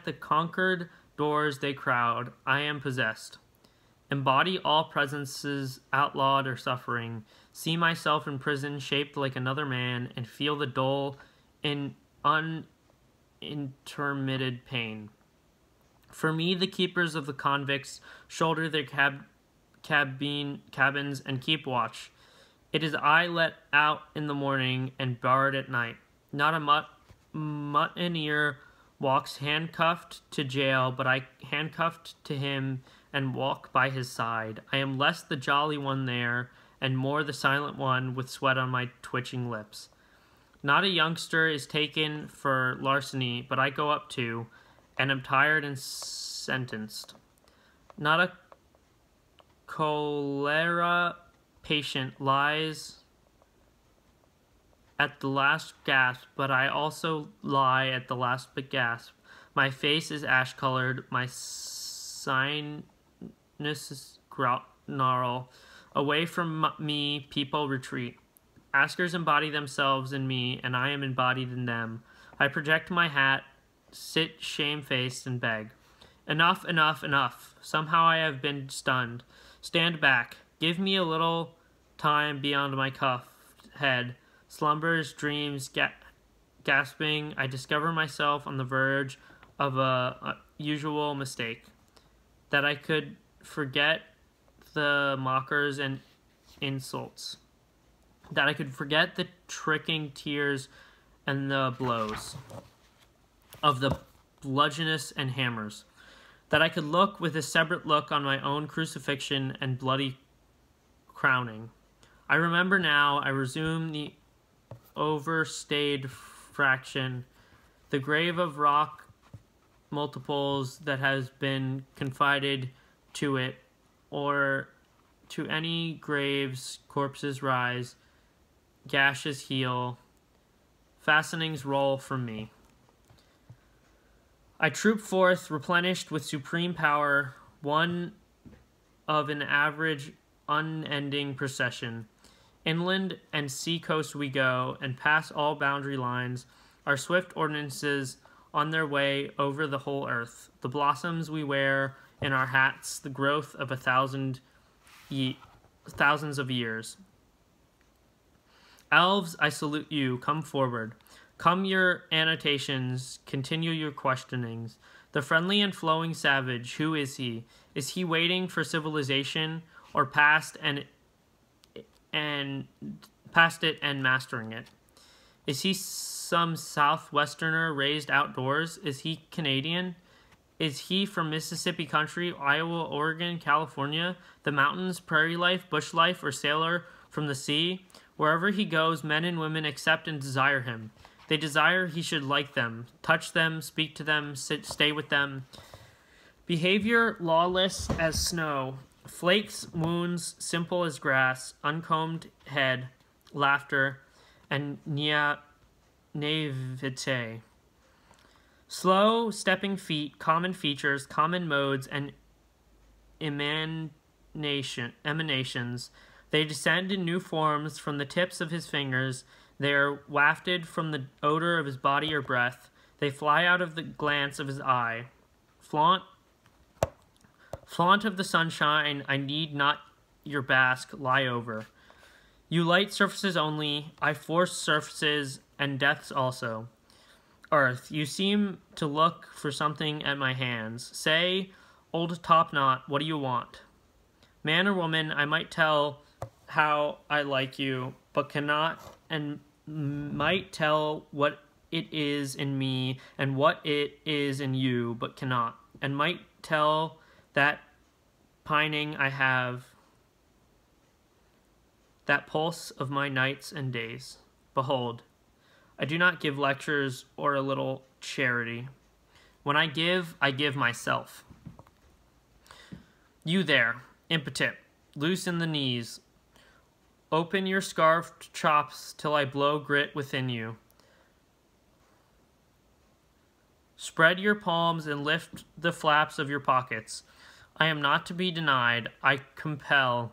the conquered doors they crowd. I am possessed. Embody all presences outlawed or suffering. See myself in prison, shaped like another man, and feel the dull, unintermitted pain. For me, the keepers of the convicts shoulder their cabins and keep watch. It is I let out in the morning and barred at night. Not a mutineer walks handcuffed to jail, but I handcuffed to him and walk by his side. I am less the jolly one there, and more the silent one with sweat on my twitching lips. Not a youngster is taken for larceny, but I go up to, and am tired and sentenced. Not a cholera patient lies at the last gasp, but I also lie at the last gasp. My face is ash-colored, my sinuses gnarl. Away from me, people retreat. Askers embody themselves in me, and I am embodied in them. I project my hat, sit shamefaced, and beg. Enough, enough, enough. Somehow I have been stunned. Stand back. Give me a little time beyond my cuffed head. Slumbers, dreams, gasping. I discover myself on the verge of a usual mistake. That I could forget the mockers and insults. That I could forget the tricking tears and the blows of the bludgeonous and hammers. That I could look with a separate look on my own crucifixion and bloody crowning. I remember now, I resume the overstayed fraction, the grave of rock multiples that has been confided to it, or to any graves corpses rise, gashes heal, fastenings roll from me. I troop forth, replenished with supreme power, one of an average, unending procession. Inland and sea coast we go, and pass all boundary lines, our swift ordinances on their way over the whole earth. The blossoms we wear in our hats, the growth of thousands of years. Elves, I salute you, come forward. Come your annotations, continue your questionings. The friendly and flowing savage, who is he? Is he waiting for civilization, or past it and mastering it? Is he some Southwesterner raised outdoors? Is he Canadian? Is he from Mississippi country, Iowa, Oregon, California, the mountains, prairie life, bush life, or sailor from the sea? Wherever he goes, men and women accept and desire him. They desire he should like them, touch them, speak to them, stay with them. Behavior lawless as snow, flakes, wounds, simple as grass, uncombed head, laughter, and naivete. Slow stepping feet, common features, common modes, and emanations. They descend in new forms from the tips of his fingers. They are wafted from the odor of his body or breath. They fly out of the glance of his eye. Flaunt of the sunshine, I need not your bask lie over. You light surfaces only, I force surfaces and deaths also. Earth, you seem to look for something at my hands. Say, old top-knot, what do you want? Man or woman, I might tell how I like you, but cannot, and might tell what it is in me and what it is in you, but cannot, and might tell that pining I have, that pulse of my nights and days. Behold, I do not give lectures or a little charity. When I give myself. You there, impotent, loose in the knees, open your scarfed chops till I blow grit within you. Spread your palms and lift the flaps of your pockets. I am not to be denied. I compel.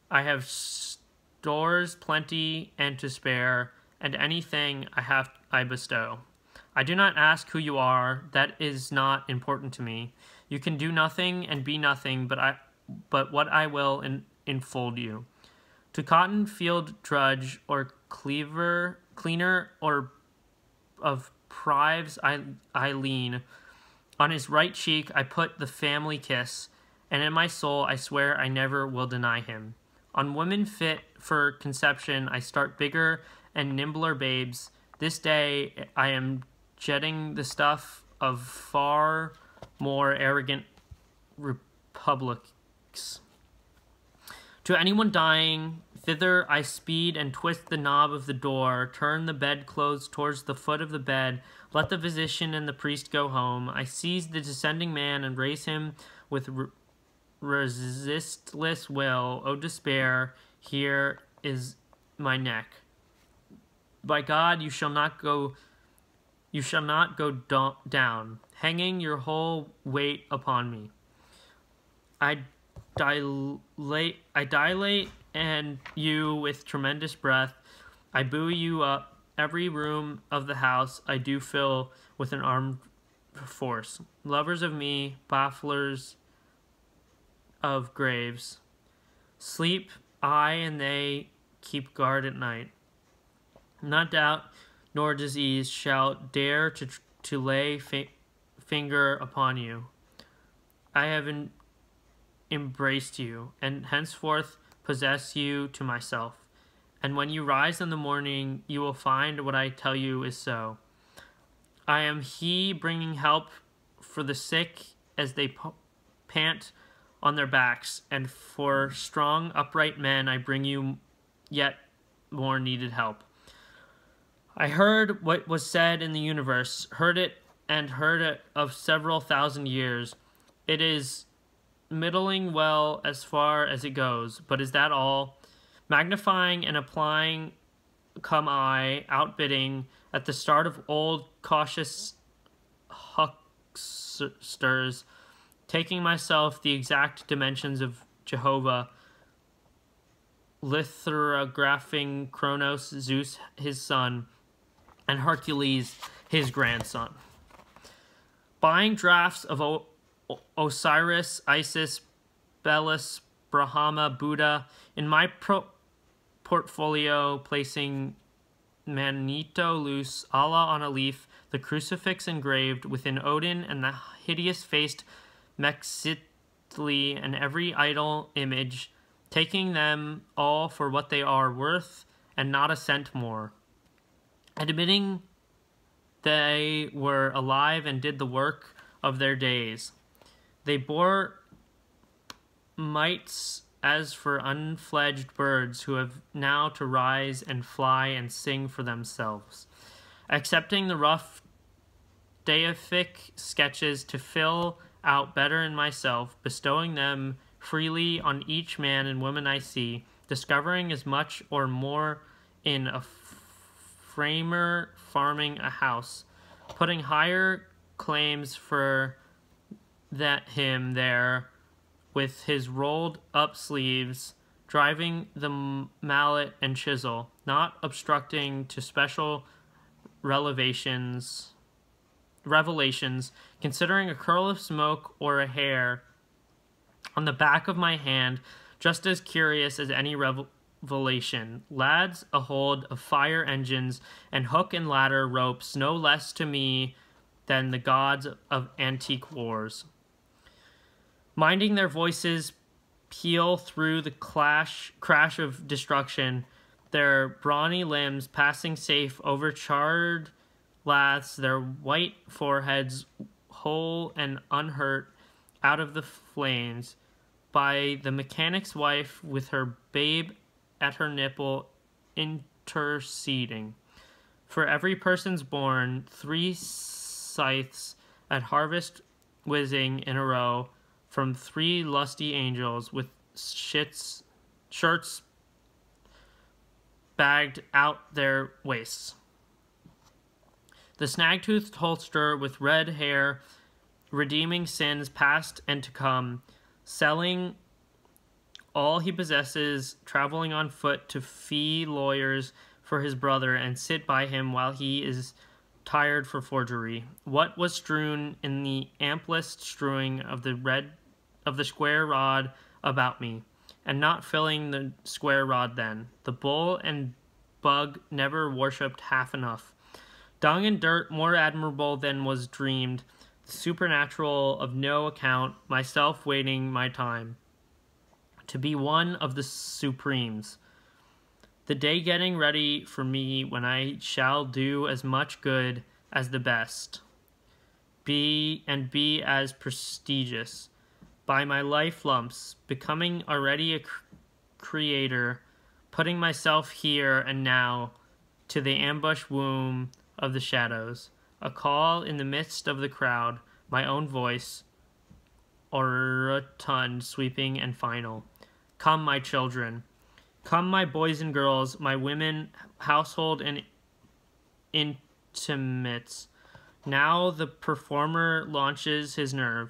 I have stores plenty and to spare, and anything I bestow. I do not ask who you are. That is not important to me. You can do nothing and be nothing, but what I will enfold you. To cotton field drudge or cleaner or of prives I lean. On his right cheek I put the family kiss, and in my soul I swear I never will deny him. On women fit for conception I start bigger and nimbler babes. This day I am jetting the stuff of far more arrogant republics. To anyone dying, thither I speed and twist the knob of the door, turn the bedclothes towards the foot of the bed, let the physician and the priest go home. I seize the descending man and raise him with resistless will. O despair, here is my neck. By God, you shall not go down. hanging your whole weight upon me. I dilate and you with tremendous breath. I buoy you up. Every room of the house I do fill with an armed force. Lovers of me, bafflers of graves. Sleep, I and they keep guard at night. Not doubt nor disease shall dare to lay finger upon you. I have embraced you, and henceforth possess you to myself. And when you rise in the morning, you will find what I tell you is so. I am he bringing help for the sick as they pant on their backs, and for strong, upright men I bring you yet more needed help. I heard what was said in the universe, heard it of several thousand years. It is middling well as far as it goes, but is that all? Magnifying and applying come I, outbidding at the start of old cautious hucksters, taking myself the exact dimensions of Jehovah, lithographing Kronos, Zeus his son, and Hercules his grandson. Buying drafts of Osiris, Isis, Belus, Brahma, Buddha, in my portfolio, placing Manito loose, Allah on a leaf, the crucifix engraved within Odin, and the hideous-faced Mexitli, and every idol image, taking them all for what they are worth, and not a cent more. Admitting they were alive and did the work of their days. They bore mites as for unfledged birds who have now to rise and fly and sing for themselves. Accepting the rough deific sketches to fill out better in myself, bestowing them freely on each man and woman I see, discovering as much or more in a framer farming a house, putting higher claims for that him there with his rolled up sleeves, driving the mallet and chisel, not obstructing to special revelations, considering a curl of smoke or a hair on the back of my hand just as curious as any revelation. Lads a hold of fire engines and hook and ladder ropes no less to me than the gods of antique wars. Minding their voices peal through the crash of destruction, their brawny limbs passing safe over charred laths, their white foreheads whole and unhurt out of the flames, by the mechanic's wife with her babe at her nipple interceding. For every person's born, 3 scythes at harvest whizzing in a row, from 3 lusty angels with shirts bagged out their waists. The snag-toothed holster with red hair, redeeming sins past and to come, selling all he possesses, traveling on foot to fee lawyers for his brother and sit by him while he is tired for forgery. What was strewn in the amplest strewing of the square rod about me, and not filling the square rod then. The bull and bug never worshipped half enough. Dung and dirt more admirable than was dreamed, supernatural of no account, myself waiting my time to be one of the supremes. The day getting ready for me when I shall do as much good as the best, be as prestigious, by my life lumps, becoming already a creator, putting myself here and now to the ambush womb of the shadows, a call in the midst of the crowd, my own voice, orotund, sweeping and final. Come, my children. Come, my boys and girls, my women, household and intimates. Now the performer launches his nerve.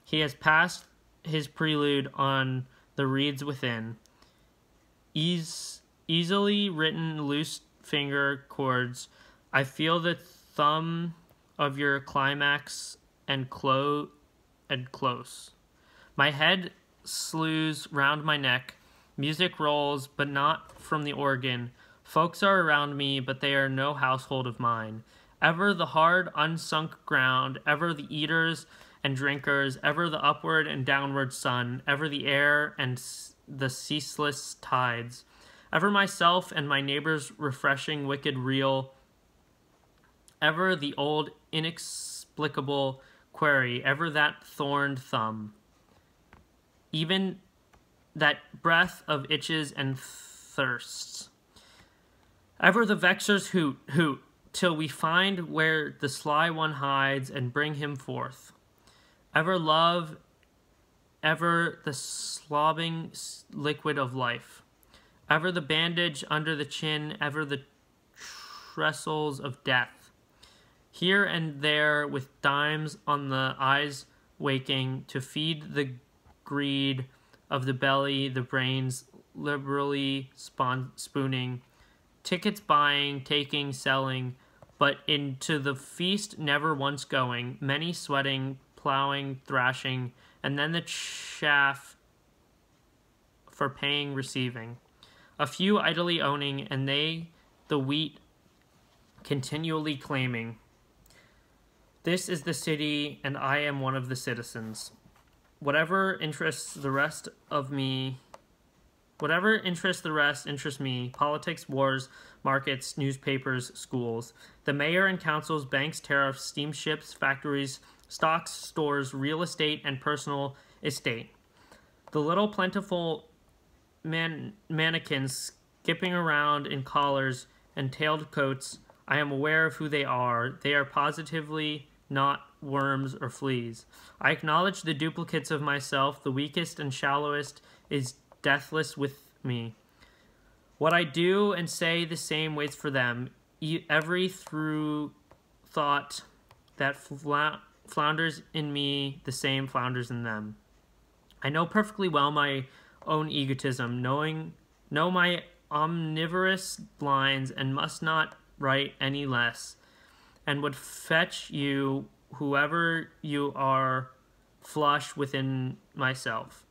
He has passed his prelude on the reeds within. Easily written loose finger chords. I feel the thumb of your climax and close. My head slews round my neck. Music rolls, but not from the organ. Folks are around me, but they are no household of mine. Ever the hard, unsunk ground, ever the eaters and drinkers, ever the upward and downward sun, ever the air and the ceaseless tides. Ever myself and my neighbor's refreshing wicked reel, ever the old inexplicable query, ever that thorned thumb. Even that breath of itches and thirsts. Ever the vexer's hoot, till we find where the sly one hides and bring him forth. Ever love, ever the slobbing liquid of life. Ever the bandage under the chin, ever the trestles of death. Here and there with dimes on the eyes waking to feed the greed of the belly, the brains liberally spooning, tickets buying, taking, selling, but into the feast never once going, many sweating, plowing, thrashing, and then the chaff for paying, receiving. A few idly owning, and they the wheat continually claiming. This is the city, and I am one of the citizens. Whatever interests the rest interests me. Politics, wars, markets, newspapers, schools. The mayor and councils, banks, tariffs, steamships, factories, stocks, stores, real estate, and personal estate. The little plentiful mannequins skipping around in collars and tailed coats, I am aware of who they are. They are positively not worms or fleas. I acknowledge the duplicates of myself. The weakest and shallowest is deathless with me. What I do and say the same waits for them. Every through thought that flounders in me, the same flounders in them. I know perfectly well my own egotism, know my omnivorous lines, and must not write any less, and would fetch you, whoever you are, flush within myself.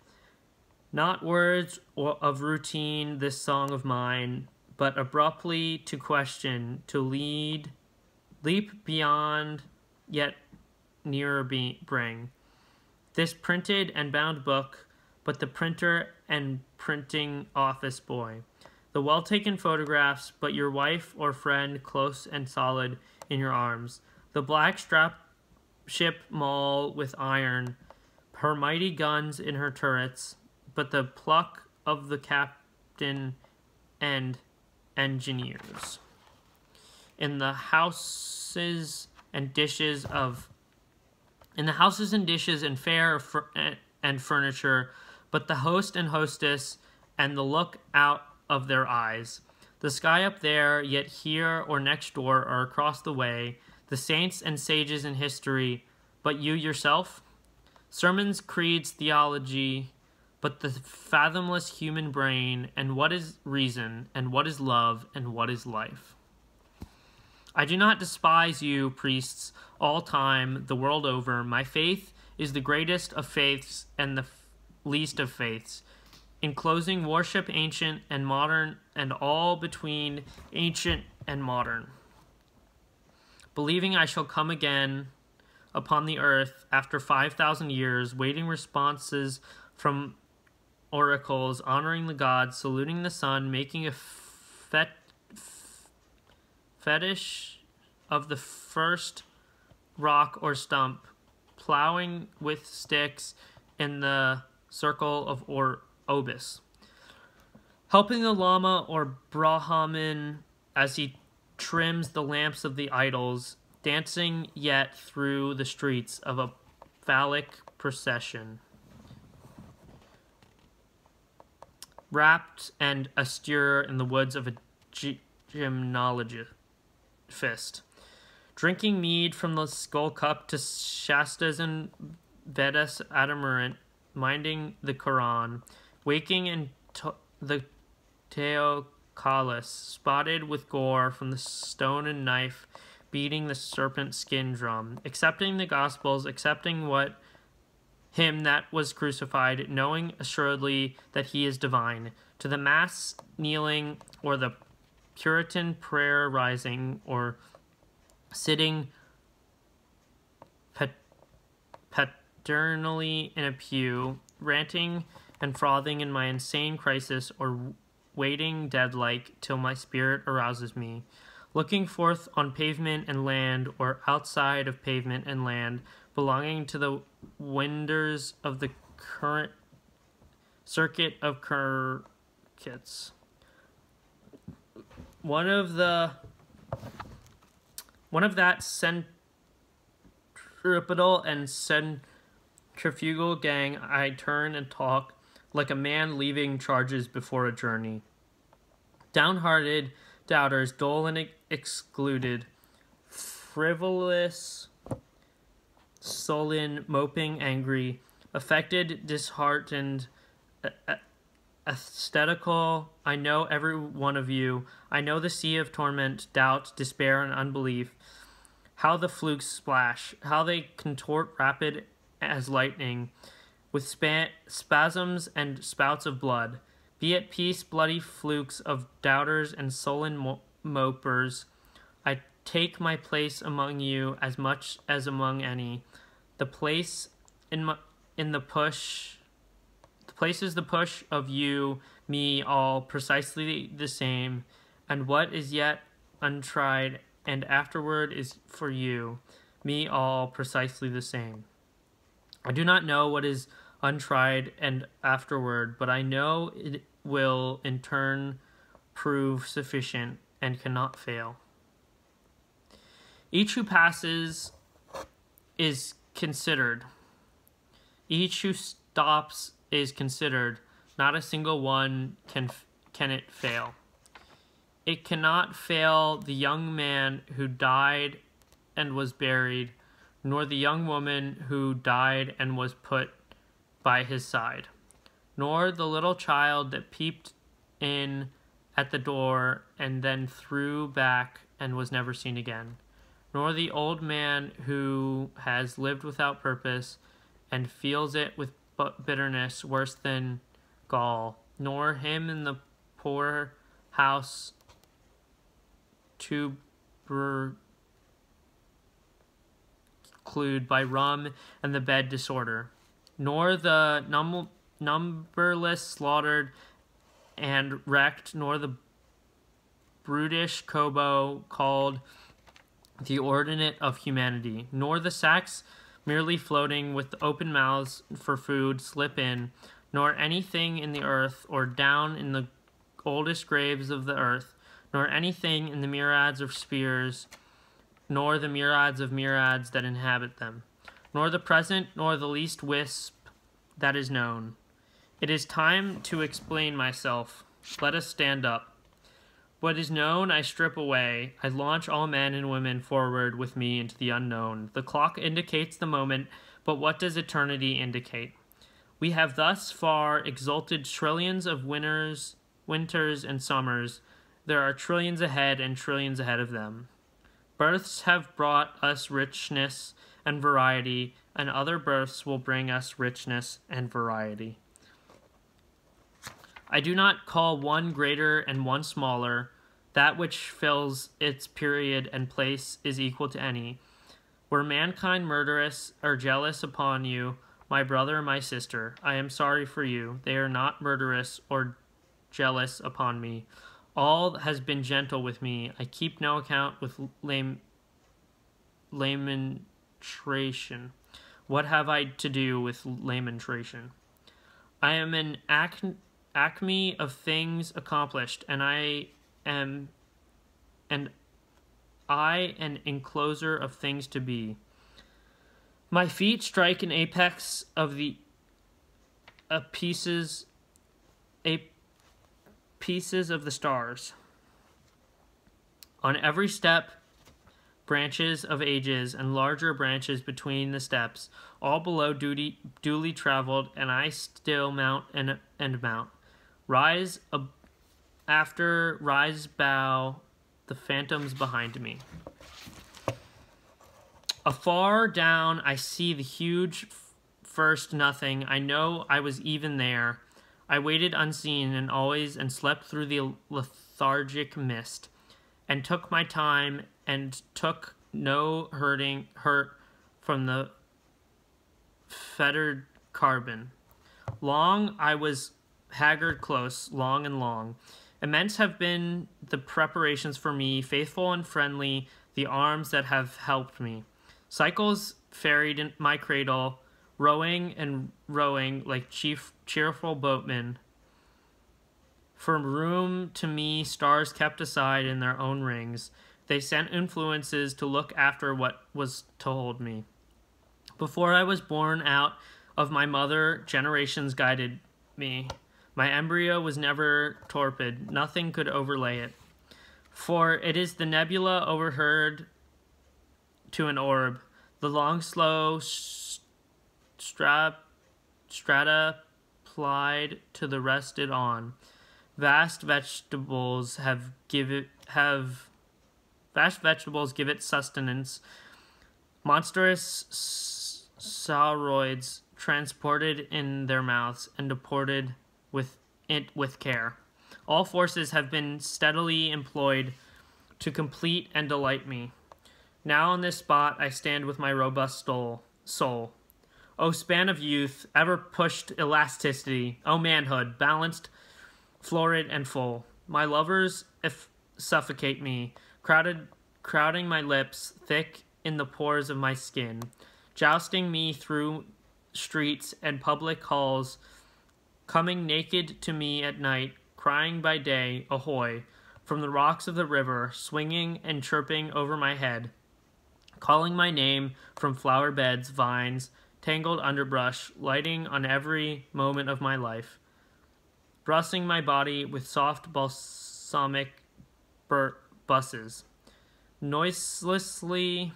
Not words of routine, this song of mine, but abruptly to question, to leap beyond, yet nearer bring. This printed and bound book, but the printer and printing office boy. The well-taken photographs, but your wife or friend close and solid in your arms. The black strap ship maul with iron, her mighty guns in her turrets, but the pluck of the captain and engineers. In the houses and dishes and fare and furniture, but the host and hostess and the look out of their eyes. The sky up there, yet here or next door or across the way, the saints and sages in history, but you yourself? Sermons, creeds, theology, but the fathomless human brain, and what is reason, and what is love, and what is life? I do not despise you, priests, all time, the world over. My faith is the greatest of faiths and the least of faiths. In closing, worship ancient and modern, and all between ancient and modern. Believing I shall come again upon the earth after 5,000 years, waiting responses from oracles, honoring the gods, saluting the sun, making a fetish of the first rock or stump, plowing with sticks in the circle of Obis, helping the Lama or Brahmin as he trims the lamps of the idols, dancing yet through the streets of a phallic procession, wrapped and austere in the woods of a gymnologist, drinking mead from the skull cup to Shastas and Vedas Adamurant, minding the Quran, waking in the Teocallis, spotted with gore from the stone and knife, beating the serpent skin drum, accepting the Gospels, accepting what him that was crucified, knowing assuredly that he is divine, to the Mass kneeling, or the Puritan prayer rising, or sitting paternally in a pew, ranting and frothing in my insane crisis, or waiting dead-like till my spirit arouses me, looking forth on pavement and land, or outside of pavement and land, belonging to the winders of the current circuit of circuits. One of that centripetal and centrifugal gang, I turn and talk like a man leaving charges before a journey. Downhearted doubters, dull and excluded, frivolous, sullen, moping, angry, affected, disheartened, aesthetical, I know every one of you. I know the sea of torment, doubt, despair, and unbelief. How the flukes splash, how they contort rapid as lightning, with spasms and spouts of blood. Be at peace, bloody flukes of doubters and sullen mopers. I take my place among you as much as among any. The place the place is the push of you, me, all precisely the same, and what is yet untried, and afterward is for you, me, all precisely the same. I do not know what is untried and afterward, but I know it will in turn prove sufficient and cannot fail. Each who passes is considered. Each who stops is considered. Not a single one can it fail. It cannot fail the young man who died and was buried, nor the young woman who died and was put by his side, nor the little child that peeped in at the door and then threw back and was never seen again, nor the old man who has lived without purpose and feels it with bitterness worse than gall, nor him in the poor house tubercled by rum and the bed disorder, nor the numberless slaughtered and wrecked, nor the brutish Kobo called the ordinate of humanity, nor the sacks merely floating with open mouths for food slip in, nor anything in the earth or down in the oldest graves of the earth, nor anything in the myriads of spheres, nor the myriads of myriads that inhabit them, nor the present, nor the least wisp that is known. It is time to explain myself. Let us stand up. What is known I strip away. I launch all men and women forward with me into the unknown. The clock indicates the moment, but what does eternity indicate? We have thus far exalted trillions of winters and summers. There are trillions ahead and trillions ahead of them. Births have brought us richness and variety, and other births will bring us richness and variety. I do not call one greater and one smaller. That which fills its period and place is equal to any. Were mankind murderous or jealous upon you, my brother, my sister, I am sorry for you. They are not murderous or jealous upon me. All has been gentle with me. I keep no account with lamentation. What have I to do with lamentation? I am an acme of things accomplished, and I am an encloser of things to be. My feet strike an apex of the pieces of the stars. On every step branches of ages, and larger branches between the steps, all below duly traveled, and I still mount and mount. Rise after rise bow, the phantoms behind me. Afar down I see the huge first nothing. I know I was even there. I waited unseen and always and slept through the lethargic mist, and took my time and took no hurt from the fettered carbon. Long I was haggard close, long and long. Immense have been the preparations for me, faithful and friendly the arms that have helped me. Cycles ferried in my cradle, rowing and rowing like cheerful boatmen. For room to me, stars kept aside in their own rings. They sent influences to look after what was to hold me. Before I was born out of my mother, generations guided me. My embryo was never torpid. Nothing could overlay it. For it is the nebula overheard to an orb, the long, slow strata plied to the rested on. Vast vegetables give it sustenance. Monstrous sauroids transported in their mouths and deported with care. All forces have been steadily employed to complete and delight me. Now on this spot I stand with my robust soul. O span of youth, ever pushed elasticity, O manhood, balanced, florid and full. My lovers suffocate me, crowding my lips thick in the pores of my skin, jousting me through streets and public halls, coming naked to me at night, crying by day, ahoy, from the rocks of the river, swinging and chirping over my head, calling my name from flower beds, vines, tangled underbrush, lighting on every moment of my life, brushing my body with soft balsamic busses, noiselessly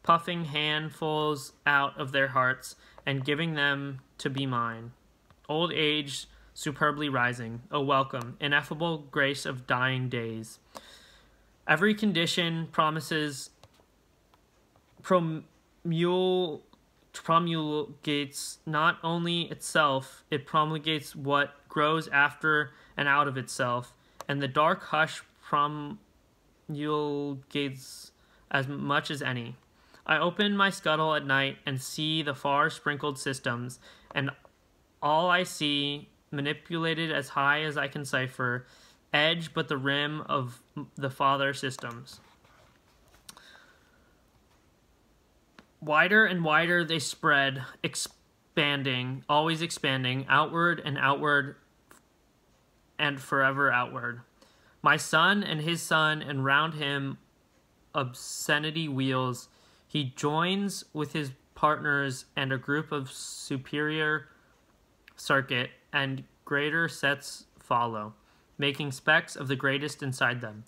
puffing handfuls out of their hearts and giving them to be mine. Old age superbly rising, O welcome, ineffable grace of dying days. Every condition promulgates not only itself, it promulgates what grows after and out of itself, and the dark hush promulgates as much as any. I open my scuttle at night and see the far sprinkled systems, and all I see, manipulated as high as I can cipher, edge but the rim of the father systems. Wider and wider they spread, expanding, always expanding, outward and forever outward. My son and his son, and round him obscenity wheels. He joins with his partners and a group of superior circuit, and greater sets follow, making specks of the greatest inside them.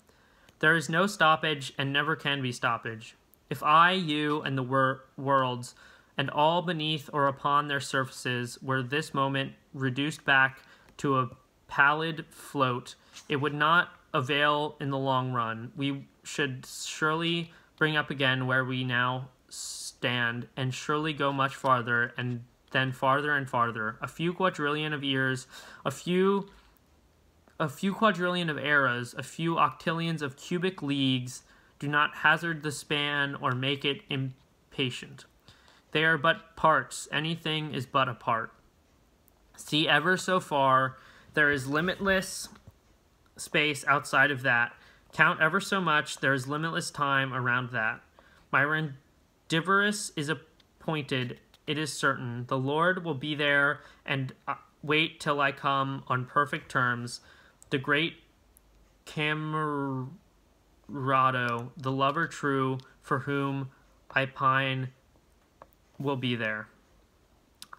There is no stoppage, and never can be stoppage. If I, you, and the worlds, and all beneath or upon their surfaces, were this moment reduced back to a pallid float, it would not avail in the long run. We should surely bring up again where we now stand, and surely go much farther, and then farther and farther. A few quadrillion of years, a few quadrillion of eras, a few octillions of cubic leagues do not hazard the span or make it impatient. They are but parts. Anything is but a part. See ever so far, there is limitless space outside of that. Count ever so much, there is limitless time around that. My rendivorous is appointed, it is certain. The Lord will be there, and wait till I come on perfect terms. The great camerado, the lover true, for whom I pine, will be there.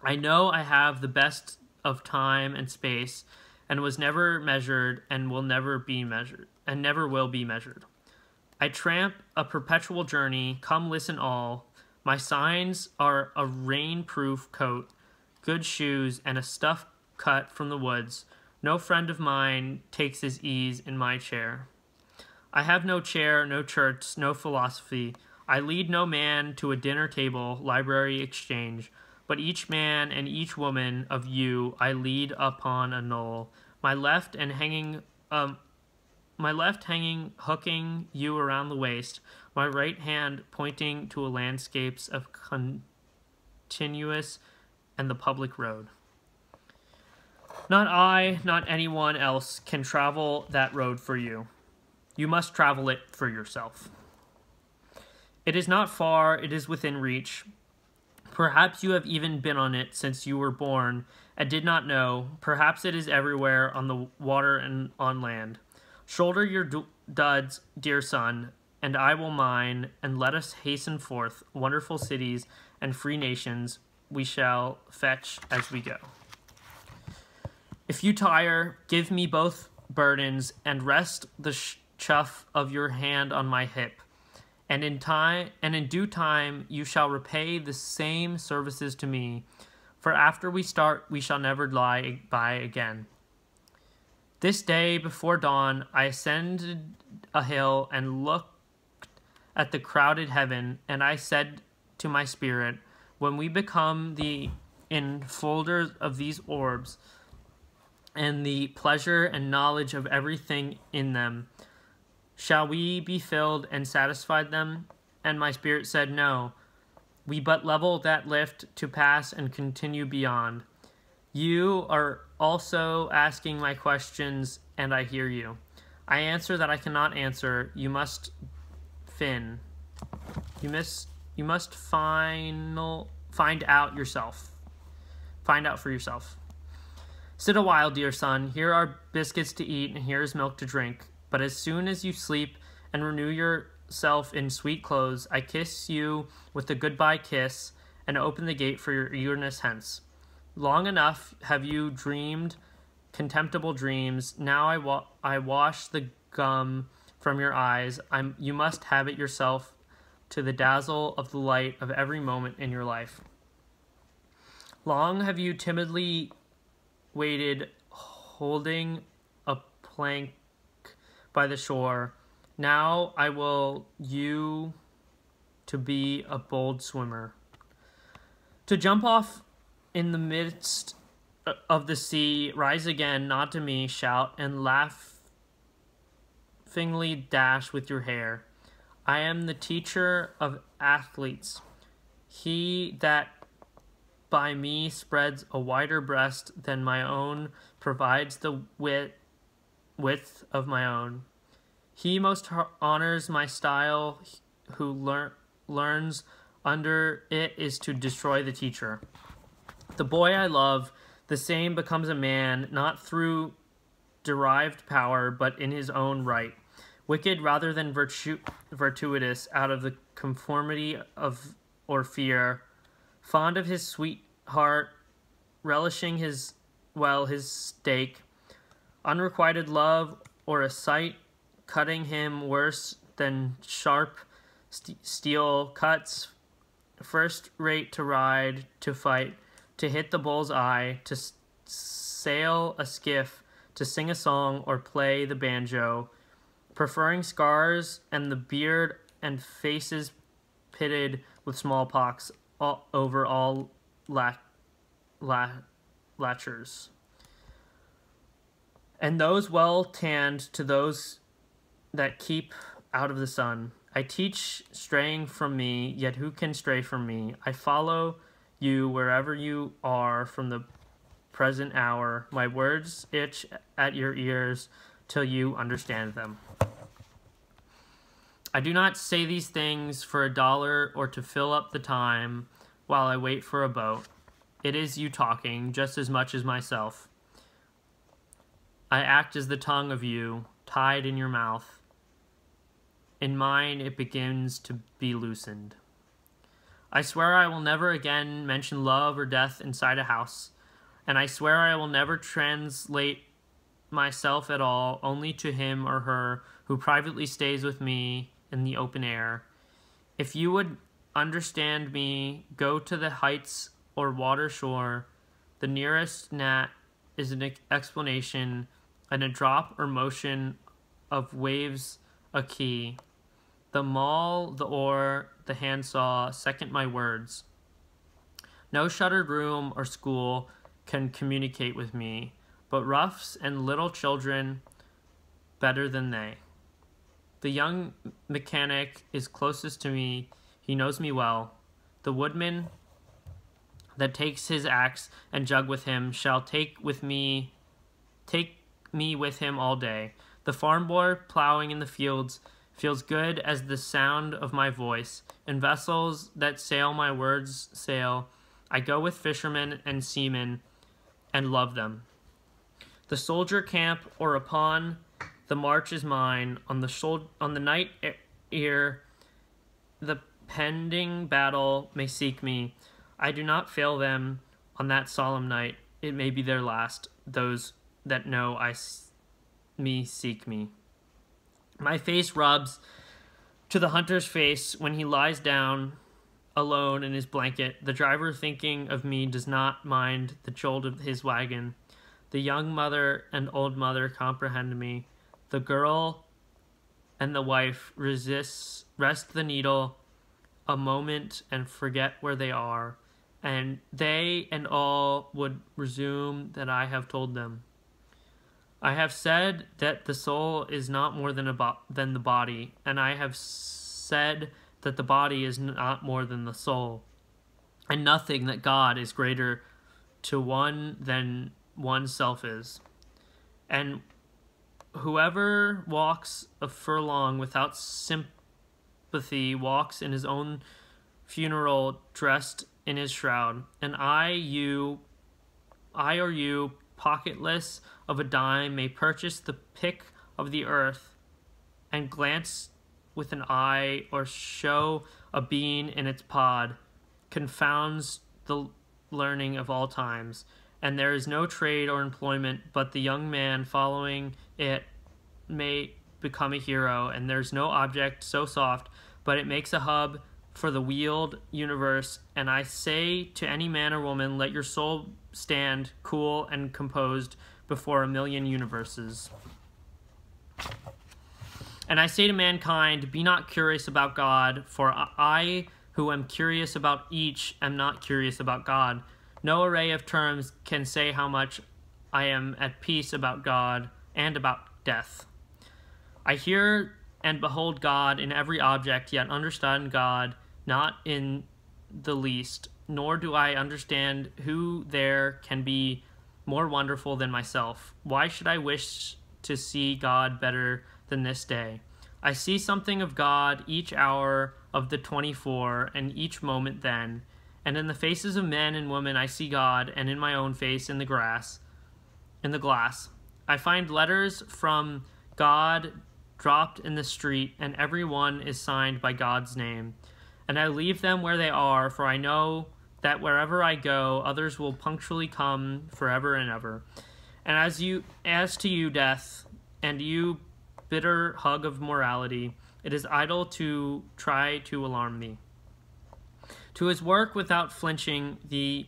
I know I have the best of time and space, and was never measured, and will never be measured, and never will be measured. I tramp a perpetual journey, come listen all. My signs are a rain-proof coat, good shoes, and a stuff cut from the woods. No friend of mine takes his ease in my chair. I have no chair, no church, no philosophy. I lead no man to a dinner table, library exchange, but each man and each woman of you I lead upon a knoll. My left hanging, hooking you around the waist, my right hand pointing to a landscapes of continuous and the public road. Not I, not anyone else can travel that road for you. You must travel it for yourself. It is not far, it is within reach. Perhaps you have even been on it since you were born and did not know. Perhaps it is everywhere on the water and on land. Shoulder your duds, dear son, and I will mine, and let us hasten forth, wonderful cities and free nations we shall fetch as we go. If you tire, give me both burdens, and rest the chuff of your hand on my hip. And in due time you shall repay the same services to me, for after we start we shall never lie by again. This day before dawn I ascended a hill and looked at the crowded heaven, and I said to my spirit, when we become the enfolders of these orbs, and the pleasure and knowledge of everything in them, shall we be filled and satisfied them? And my spirit said, no, we but level that lift to pass and continue beyond. You are also asking my questions, and I hear you. I answer that I cannot answer. You must find out yourself. Find out for yourself. Sit a while, dear son. Here are biscuits to eat, and here is milk to drink. But as soon as you sleep and renew yourself in sweet clothes, I kiss you with a goodbye kiss and open the gate for your eagerness hence. Long enough have you dreamed contemptible dreams. Now I wash the gum from your eyes. You must have it yourself to the dazzle of the light of every moment in your life. Long have you timidly waited, holding a plank by the shore. Now I will you to be a bold swimmer, to jump off in the midst of the sea, rise again, nod to me, shout, and laughingly dash with your hair. I am the teacher of athletes, he that by me spreads a wider breast than my own, provides the width of my own. He most honors my style, who learns under it is to destroy the teacher. The boy I love, the same becomes a man, not through derived power, but in his own right. Wicked rather than virtuitous, out of the conformity of or fear, fond of his sweetheart, relishing his stake, unrequited love, or a sight cutting him worse than sharp steel cuts, first rate to ride, to fight, to hit the bull's eye, to sail a skiff, to sing a song, or play the banjo, preferring scars and the beard and faces pitted with smallpox over all latchers. And those well tanned to those that keep out of the sun. I teach straying from me, yet who can stray from me? I follow you wherever you are from the present hour. My words itch at your ears till you understand them. I do not say these things for $1 or to fill up the time while I wait for a boat. It is you talking just as much as myself. I act as the tongue of you, tied in your mouth. In mine it begins to be loosened. I swear I will never again mention love or death inside a house, and I swear I will never translate myself at all, only to him or her who privately stays with me in the open air. If you would understand me, go to the heights or water shore. The nearest gnat is an explanation, and a drop or motion of waves a key. The maul, the oar, the handsaw second my words. No shuttered room or school can communicate with me, but roughs and little children better than they. The young mechanic is closest to me, he knows me well. The woodman that takes his axe and jug with him shall take me with him all day. The farm boy plowing in the fields feels good as the sound of my voice. In vessels that sail my words sail, I go with fishermen and seamen and love them. The soldier camp or upon the march is mine. On the night ere the pending battle may seek me, I do not fail them on that solemn night. It may be their last, those that know me seek me. My face rubs to the hunter's face when he lies down alone in his blanket. The driver thinking of me does not mind the jolt of his wagon. The young mother and old mother comprehend me. The girl and the wife rest the needle a moment and forget where they are, and they and all would resume that I have told them. I have said that the soul is not more than the body, and I have said that the body is not more than the soul, and nothing that God is greater to one than oneself is. And whoever walks a furlong without sympathy walks in his own funeral dressed in his shroud. And I or you, pocketless of a dime, may purchase the pick of the earth and glance with an eye or show a bean in its pod, confounds the learning of all times. And there is no trade or employment, but the young man following it may become a hero, and there's no object so soft, but it makes a hub for the wheeled universe. And I say to any man or woman, let your soul stand cool and composed before a million universes. And I say to mankind, be not curious about God, for I, who am curious about each, am not curious about God. No array of terms can say how much I am at peace about God and about death. I hear and behold God in every object, yet understand God not in the least, nor do I understand who there can be more wonderful than myself. Why should I wish to see God better than this day? I see something of God each hour of the 24, and each moment then. And in the faces of men and women I see God, and in my own face in the glass. I find letters from God dropped in the street, and every one is signed by God's name. And I leave them where they are, for I know that wherever I go, others will punctually come forever and ever. And as to you, death, and you, bitter hug of morality, it is idle to try to alarm me. To his work without flinching, the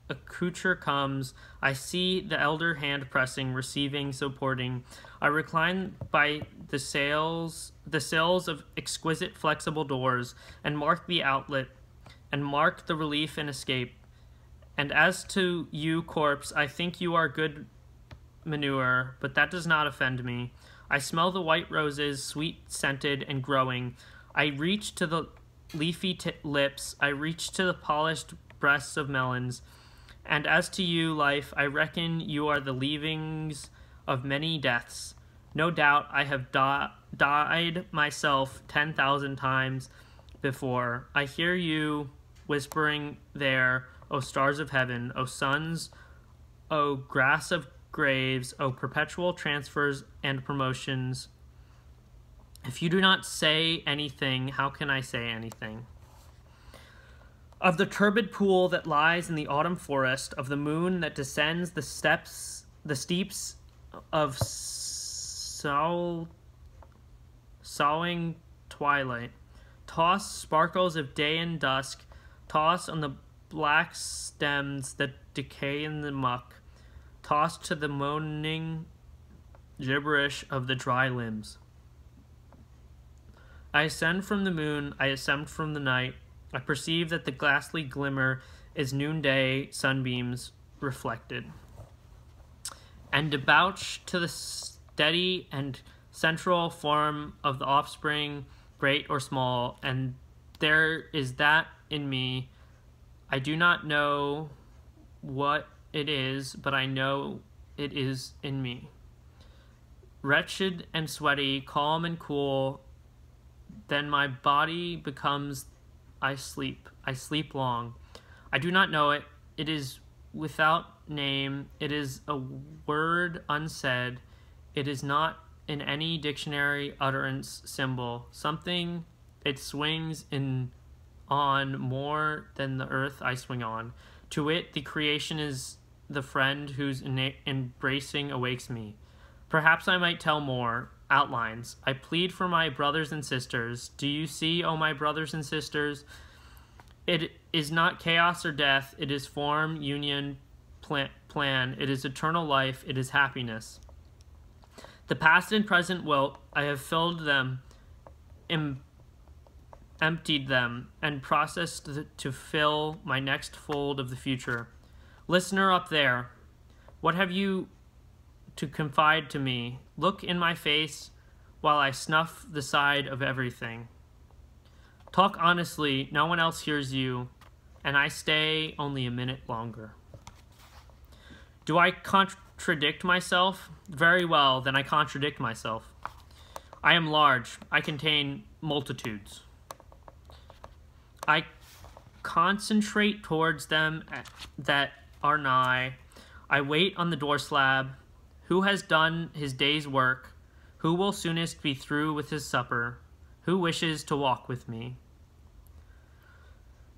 accoutre comes. I see the elder hand pressing, receiving, supporting. I recline by the sills of exquisite flexible doors, and mark the outlet, and mark the relief and escape. And as to you, corpse, I think you are good manure, but that does not offend me. I smell the white roses, sweet-scented and growing. I reach to the leafy lips, I reach to the polished breasts of melons. And as to you, life, I reckon you are the leavings of many deaths. No doubt I have died myself 10,000 times before. I hear you whispering there, O stars of heaven, O suns, O grass of graves, O perpetual transfers and promotions. If you do not say anything, how can I say anything? Of the turbid pool that lies in the autumn forest, of the moon that descends the steeps of sawing twilight. Toss sparkles of day and dusk, toss on the black stems that decay in the muck, toss to the moaning gibberish of the dry limbs. I ascend from the moon, I ascend from the night. I perceive that the ghastly glimmer is noonday sunbeams reflected, and debouch to the steady and central form of the offspring, great or small, and there is that in me. I do not know what it is, but I know it is in me. Wretched and sweaty, calm and cool, then my body becomes, I sleep long. I do not know it. It is without name. It is a word unsaid. It is not in any dictionary utterance symbol. Something it swings on more than the earth I swing on. To it, the creation is the friend whose embracing awakes me. Perhaps I might tell more. Outlines. I plead for my brothers and sisters. Do you see, O my brothers and sisters? It is not chaos or death. It is form, union, plan. It is eternal life. It is happiness. The past and present wilt, I have filled them, emptied them, and processed to fill my next fold of the future. Listener up there, what have you to confide to me? Look in my face while I snuff the side of everything. Talk honestly, no one else hears you, and I stay only a minute longer. Do I contradict myself? Very well, then I contradict myself. I am large. I contain multitudes. I concentrate towards them that are nigh. I wait on the door slab. Who has done his day's work? Who will soonest be through with his supper? Who wishes to walk with me?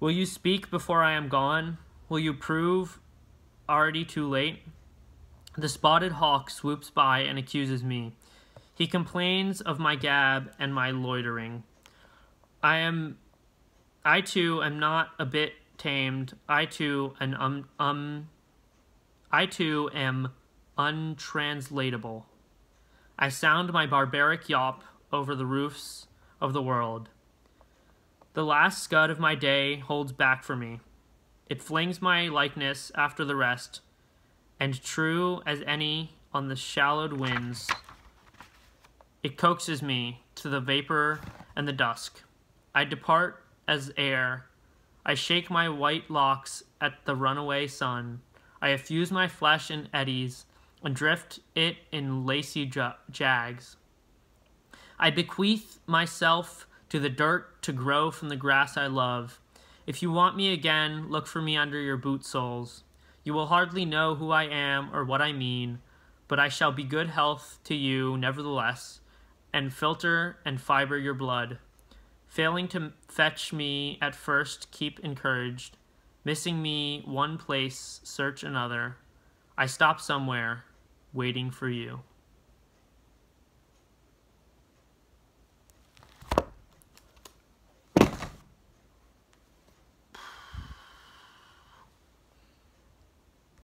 Will you speak before I am gone? Will you prove already too late? The spotted hawk swoops by and accuses me. He complains of my gab and my loitering. I too am not a bit tamed. I too am untranslatable. I sound my barbaric yawp over the roofs of the world. The last scud of my day holds back for me. It flings my likeness after the rest, and true as any on the shallowed winds, it coaxes me to the vapor and the dusk. I depart as air. I shake my white locks at the runaway sun. I effuse my flesh in eddies and drift it in lacy jags. I bequeath myself to the dirt to grow from the grass I love. If you want me again, look for me under your boot soles. You will hardly know who I am or what I mean, but I shall be good health to you nevertheless, and filter and fiber your blood. Failing to fetch me at first, keep encouraged. Missing me one place, search another. I stop somewhere, waiting for you.